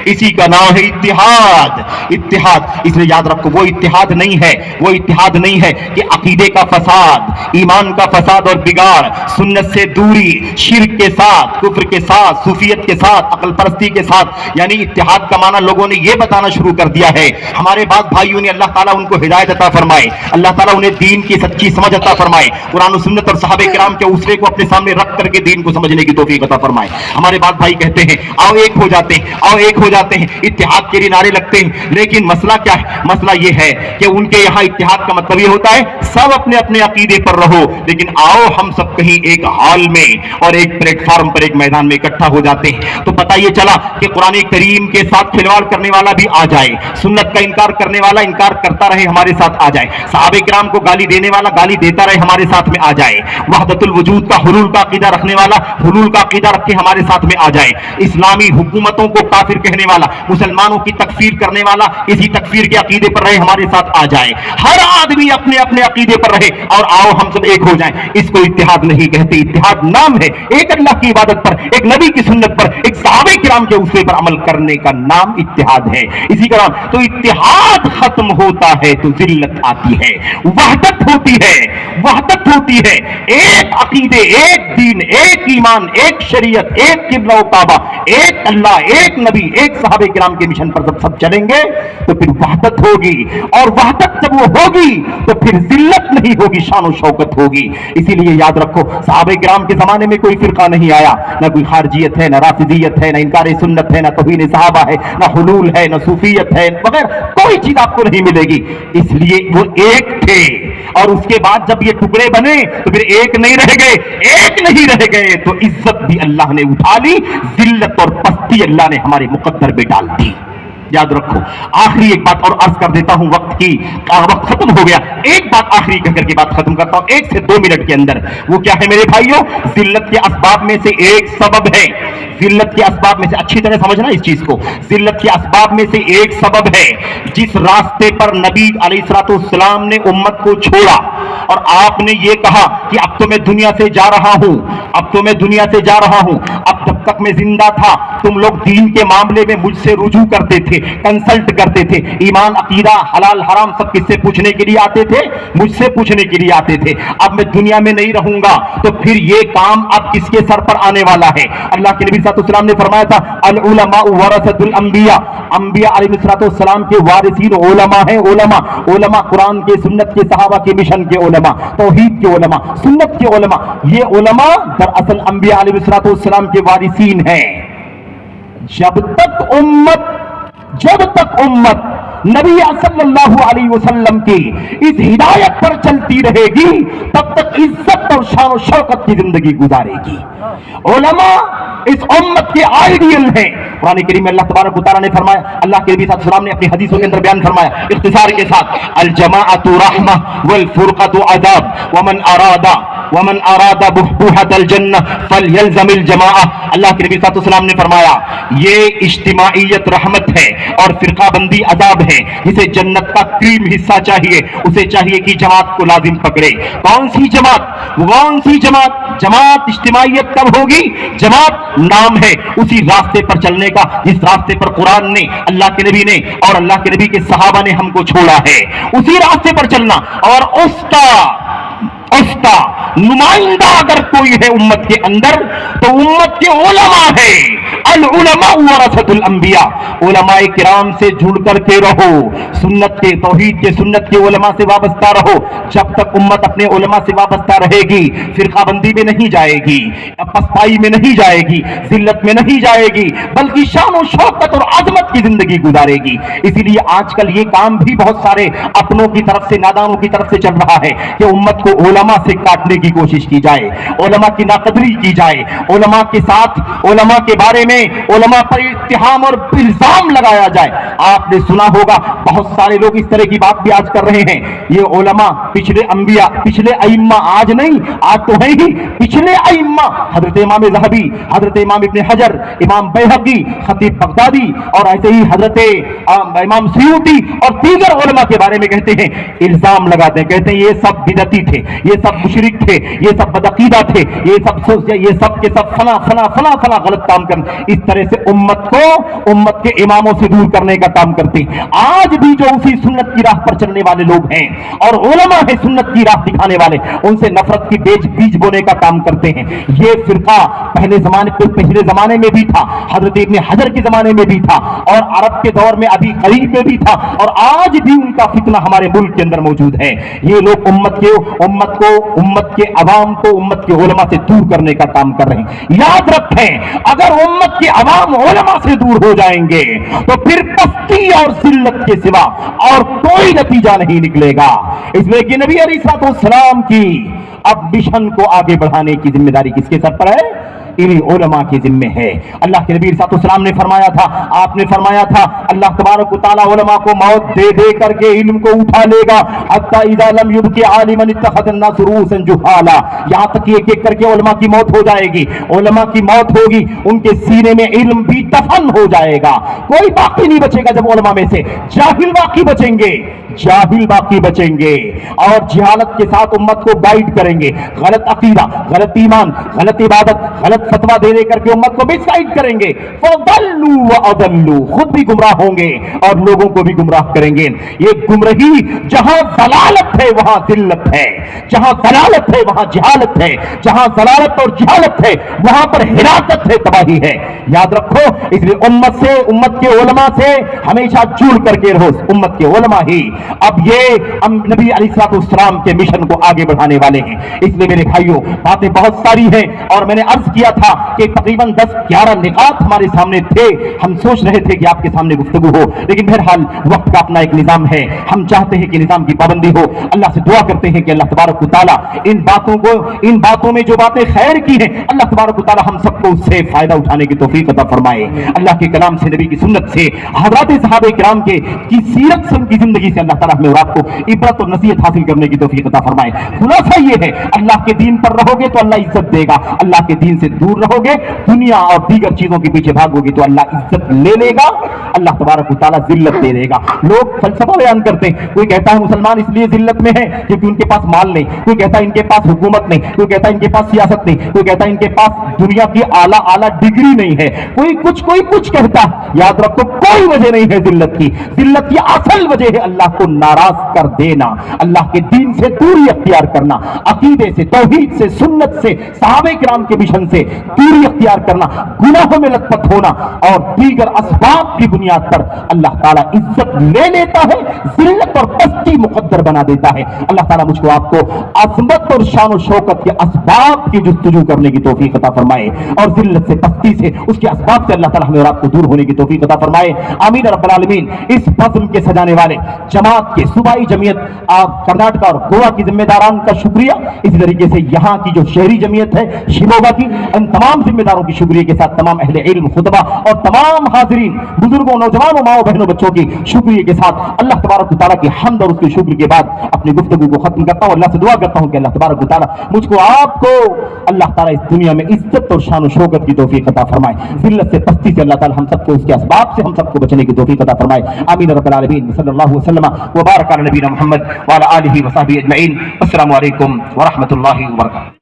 इसी का नाम है इत्तिहाद। इत्तिहाद इसलिए याद रखो, वो इत्तिहाद नहीं है, वो इत्तिहाद नहीं है कि अकीदे का फसाद, ईमान का फसाद और बिगाड़, सुन्नत से दूरी, शिर्क के साथ, कुफ्र के साथ, साथ, सूफियत के साथ, अकल परस्ती के साथ, यानी इत्तिहाद का माना लोगों ने ये बताना शुरू कर दिया है। हमारे बाद भाइयों ने, अल्लाह ताला उनको हिदायत अता फरमाए, अल्लाह ताला उन्हें दीन की सच्ची समझ अता फरमाए, कुरान और सुन्नत और सहाबे किराम के उसरे को अपने सामने रख करके दीन को समझने की तौफीक अता फरमाए। हमारे बाद भाई कहते हैं आओ एक हो जाते हैं, आओ एक हो जाते हैं, इत्तिहाद के लिए नारे लगते हैं, लेकिन मसला क्या है? मसला ये है कि उनके यहाँ इत्तिहाद का मतलब ये होता है सब अपने अपने अकीदे पर रहो, लेकिन आओ हम सब कहीं एक हॉल में और एक प्लेटफॉर्म पर, एक मैदान में इकट्ठा हो जाते हैं। तो पता ये चला कि कुरान करीम के साथ खिलवाड़ करने वाला भी आ जाए, सुन्नत का इनकार करने वाला इनकार करता रहे हमारे साथ आ जाए, सहाबे किराम को गाली देने वाला गाली देता रहे हमारे साथ में आ जाए, वहदतुल वजूद का हुलूल का अकीदा रखने वाला हुलूल का अकीदा रख के हमारे साथ में आ जाए, इस्लामी हुकूमतों को काफिर कहने वाला, मुसलमानों की तकफीर करने वाला इसी तकफीर के अकीदे पर रहे हमारे साथ आ जाए, हर आदमी अपने अपने अकीदे पर रहे और आओ हम सब एक हो जाएं। इसको इत्तिहाद नहीं कहते, इत्तिहाद नाम है एक अल्लाह की इबादत पर, एक नबी की सुन्नत पर, एक सहाबे किराम के उसूल पर अमल करने का नाम इत्तिहाद है, इसी का नाम। तो इत्तिहाद खत्म होता है तो जिल्लत आती है, वहदत होती है, वहदत होती है, एक अकीदे, एक दीन, एक ईमान, एक शरीयत, एक किबला व काबा, एक अल्लाह, एक नबी, एक सहाबे किराम के मिशन पर जब सब चलेंगे तो फिर वहदत होगी, और वहदत जब वो होगी तो फिर जिल्लत नहीं होगी, शान और शौकत होगी। इसीलिए याद रखो सहाबे किराम के जमाने में कोई फिरका नहीं आया, ना कोई खारजियत है, ना राफिजियत है, ना इनकार सुन्नत है, ना तौहीन सहाबा है, ना हुलूल है, ना सूफियत है, वगैरह कोई चीज आपको नहीं मिलेगी। इसलिए वो एक थे, और उसके बाद जब ये टुकड़े बने तो फिर एक नहीं रह गए, एक नहीं रह गए तो इज्जत भी अल्लाह ने उठा ली, जिल्लत और पस्ती अल्लाह ने हमारे मुकद्दर में डाल दी। याद रखो। आखिरी एक बात और अर्ज कर देता हूं, वक्त खत्म हो गया, एक बात आखिरी कहकर के बात खत्म करता हूं 1 से 2 मिनट के अंदर। वो क्या है मेरे भाइयों? जिल्लत के असबाब में से एक सबब है, जिल्लत के असबाब में से, अच्छी तरह समझना इस चीज को, जिल्लत के असबाब में से एक सबब है जिस रास्ते पर नबी अलैहिस्सलाम ने उम्मत को छोड़ा और आपने ये कहा कि अब तो मैं दुनिया से जा रहा हूं, अब तो मैं दुनिया से जा रहा हूं, अब जब तक मैं जिंदा था तुम लोग दीन के मामले में मुझसे रुजू करते थे, कंसल्ट करते थे, ईमान अकीदा हलाल हराम सब किससे पूछने के लिए आते थे? मुझसे पूछने के लिए आते थे। अब मैं दुनिया में नहीं रहूंगा तो फिर ये काम अब किसके सर पर आने वाला है? अल्लाह के नबी सल्लल्लाहु अलैहि वसल्लम ने फरमाया था अल उलमा वरसतुल अंबिया, अंबिया अलैहिस्सलाम के वारिसीन उलमा है। उलमा, उलमा कुरान के, सुन्नत के, सहाबा के मिशन के उलमा, तौहीद के उलमा, सुन्नत के उलमा, ये उलमा दरअसल अंबिया अलैहिस्सलाम के वारिसीन हैं। जब तक उम्मत नबी सल्लल्लाहु अलैहि वसल्लम की इस हिदायत पर चलती रहेगी तब तक इज्जत और शान और शौकत की जिंदगी गुजारेगी। उलमा इस उम्मत के आइडियल हैं। कुरान करीम में अल्लाह तबारक व तआला ने फरमाया, अल्लाह के नबी सल्लल्लाहु अलैहि वसल्लम ने अपनी हदीसों के अंदर बयान फरमाया इख्तिसार के साथ, अल जमाअतु रहमा वल फुरक़तु अज़ाब वमन अरादा बुहबुहतल जन्नह फलयल्ज़मिल जमाअह। अल्लाह के नबी सल्लल्लाहु अलैहि वसल्लम ने फरमाया ये इज्तिमाइयत रहमत है और फिरकाबंदी अजाब है। जिसे जन्नत का क्रीम हिस्सा चाहिए उसे चाहिए कि जमात को लाजिम पकड़े। कौन सी जमात? कौन सी जमात? जमात इज्तिमाइयत कब होगी? जमात नाम है उसी रास्ते पर चलने का जिस रास्ते पर कुरान ने, अल्लाह के नबी ने और अल्लाह के नबी के सहाबा ने हमको छोड़ा है, उसी रास्ते पर चलना। और उसका नुमाइंदा अगर कोई है उम्मत के अंदर तो उम्मत के उलमा है। अल उलमा वरसतुल अंबिया, उलमाए किराम से जुड़ करके रहो, सुन्नत के, तौहीद के, सुन्नत के उलमा से वाबस्ता रहो। जब तक उम्मत अपने उलमा से वाबस्ता रहेगी फिरकाबंदी में नहीं जाएगी, पस्ताई में नहीं जाएगी, जिल्लत में नहीं जाएगी, बल्कि शान और शौकत और अजमत की जिंदगी गुजारेगी। इसीलिए आजकल ये काम भी बहुत सारे अपनों की तरफ से, नादानों की तरफ से चल रहा है कि उम्मत को उलमा से काटने की कोशिश की जाए, उलमा की नाकदरी की जाए, उलमा के साथ, उलमा के बारे में, उलमा पर इत्तिहाम और इल्जाम लगाया जाए। आपने सुना होगा बहुत सारे लोग इस तरह की बात भी आज कर रहे हैं, ये उलमा पिछले अंबिया, पिछले अइम्मा, आज नहीं, आज तो है ही पिछले अइम्मा, हजरत इमाम ज़हबी, हजरत इमाम इब्न हजर, इमाम बैहक़ी, खतीब बगदादी और ऐसे ही हजरत इमाम सयूती और दीगर उलमा के बारे में कहते हैं, इल्जाम लगाते हैं, कहते हैं ये सब बिदती थे, ये सब मुशरिक थे, ये सब बदअकीदा थे, ये सब के सब फला फला फला फला गलत काम कर। इस तरह से उम्मत के इमामों से दूर करने का काम करते हैं। आज भी जो उसी सुन्नत की राह पर चलने वाले लोग हैं और उलमा है सुन्नत की राह दिखाने वाले, उनसे नफरत की बीज बोने का काम करते हैं। ये फिरका पिछले जमाने में भी था, हजरत इब्ने हजर के जमाने में भी था, और अरब के दौर में अभी करीब में भी था, और आज भी उनका फितना हमारे मुल्क के अंदर मौजूद है। ये लोग उम्मत के अवाम को उम्मत के उलमा से दूर करने का काम कर रहे हैं। याद रखें, अगर उम्मत के अवाम उलमा से दूर हो जाएंगे तो फिर पस्ती और जिल्लत के सिवा और कोई नतीजा नहीं निकलेगा। इसलिए कि नबी अलैहिस्सलाम की अब मिशन को आगे बढ़ाने की जिम्मेदारी किसके सर पर है? इन्हीं उलमा के जिम्मे है। अल्लाह के नबी सल्लल्लाहु ने फरमाया था, आपने फरमाया था, अल्लाह तबारक व तआला उलमा को मौत दे दे करके इल्म को उठा लेगा। हत्ता इज़ा लम युबकी आलिमन इत्तखज़ अन्नास रूसन जुहाला, यहां तक कि एक-एक करके उलमा की मौत हो जाएगी। उलमा की मौत होगी, उनके सीने में इल्म भी दफन हो जाएगा, कोई बाकी नहीं बचेगा। जब उलमा में से जाहिल बाकी बचेंगे और जहालत के साथ उम्मत को गाइड करेंगे, गलत अकीदा, गलत ईमान, गलत इबादत, गलत फतवा दे करके उम्मत को मिसगाइड करेंगे। फदल्लू व अदल्लू, खुद भी गुमराह होंगे और लोगों को भी गुमराह करेंगे। ये गुमराही, जहां जलालत है वहां जिल्लत है, जहां जलालत है वहां जहालत है, जहां जलालत और जहालत है वहां पर हिरासत है, तबाही है। याद रखो, इसलिए उम्मत के उलमा से हमेशा जुड़ करके रहो, उम्मत के उलमा ही अब ये नबी अलैहिस्सलाम के मिशन को आगे बढ़ाने वाले हैं। इसलिए मेरे भाइयों, बातें बहुत सारी हैं और मैंने अर्ज किया था कि तकरीबन 10-11 निकात हमारे सामने थे। हम सोच रहे थे कि आपके सामने गुफ्तगू हो, लेकिन बहरहाल वक्त का अपना एक निजाम है। हम चाहते हैं कि निजाम की पाबंदी हो। अल्लाह से दुआ करते हैं कि अल्लाह तबारक व तआला इन बातों में जो बातें खैर की हैं, अल्लाह तबारक व तआला हम सबको उससे फायदा उठाने की तौफीक अता फरमाए। अल्लाह के कलाम से, नबी की सुन्नत से, हज़रात सहाबे किराम की सीरत से, उनकी जिंदगी से अल्लाह ताला हमें और आपको इबरत और नसीहत हासिल करने की तौफीक अता फरमाए। खुलासा ये है, अल्लाह के दीन पर रहोगे तो अल्लाह इज्जत देगा, अल्लाह के दीन से दूर रहोगे, दुनिया और दीगर चीजों के पीछे भागोगे तो अल्लाह इज्जत ले लेगा, अल्लाह तबारक व तआला जिल्लत दे देगा। लोग फलसफा बयान करते हैं, कोई कहता है मुसलमान इसलिए जिल्लत में है क्योंकि उनके पास माल नहीं, कोई कहता है इनके पास हुकूमत नहीं, कोई कहता है इनके पास सियासत नहीं, कोई कहता है इनके पास दुनिया की आला डिग्री नहीं है, कोई कुछ कहता। याद रखो, कोई वजह नहीं है जिल्लत की असल वजह है अल्लाह को नाराज कर देना, अल्लाह के दीन से दूरी अख्तियार करना, अकीदे से, तौहीद से, सुन्नत से, सहाबे किराम के मिशन से दूरी अख्तियार करना, गुनाहों में लथपथ होना और दीगर असबाब की बुनियाद पर अल्लाह ताला इज्जत ले लेता है, जिल्लत और पस्ती मुकद्दर बना देता है। अल्लाह ताला मुझको आपको अज़मत और शान और शौकत के असबाब की जुस्तजू करने की तौफीक अता फरमाए और जिल्लत से, पस्ती से, उसके असबाब से अल्लाह ताला हमें और आपको दूर होने की तौफीक अता फरमाए। आमीन रब्बल आलमीन। इस बज़्म के सजाने वाले जमात के सूबाई जमीयत कर्नाटक और गोवा की जिम्मेदारान का शुक्रिया, इसी तरीके से यहाँ की जो शहरी जमीयत है शिमोगा की, इन तमाम जिम्मेदारों की शुक्रिया के साथ तमाम अहले इल्म, खुतबा और तमाम हाजिरीन, बुजुर्गों, नौजवानों, माओ बहनों, बच्चों की शुक्रिया के साथ अल्लाह तबारक व तआला की हम्द और उसके शुक्र के बाद अपनी गुफ्तगू को खत्म करता हूँ। अल्लाह से दुआ करता हूँ कि अल्लाह तबारक व तआला मुझको आपको अल्लाह ताला इस दुनिया में इज्जत और शान और शौकत की तौफीक अता फरमाए, जिल्लत से, पस्ती से अल्लाह ताला हम सबको उसके असबाब से हम सबको बचने की तौफीक अता फरमाए। आमीन रब्बल आलमीन। सल्लल्लाहु अलैहि वसल्लम व बारक अला नबीना मुहम्मद व अला आलिहि व सहबिहि अजमईन। अस्सलामु अलैकुम व रहमतुल्लाहि व बरकातहू।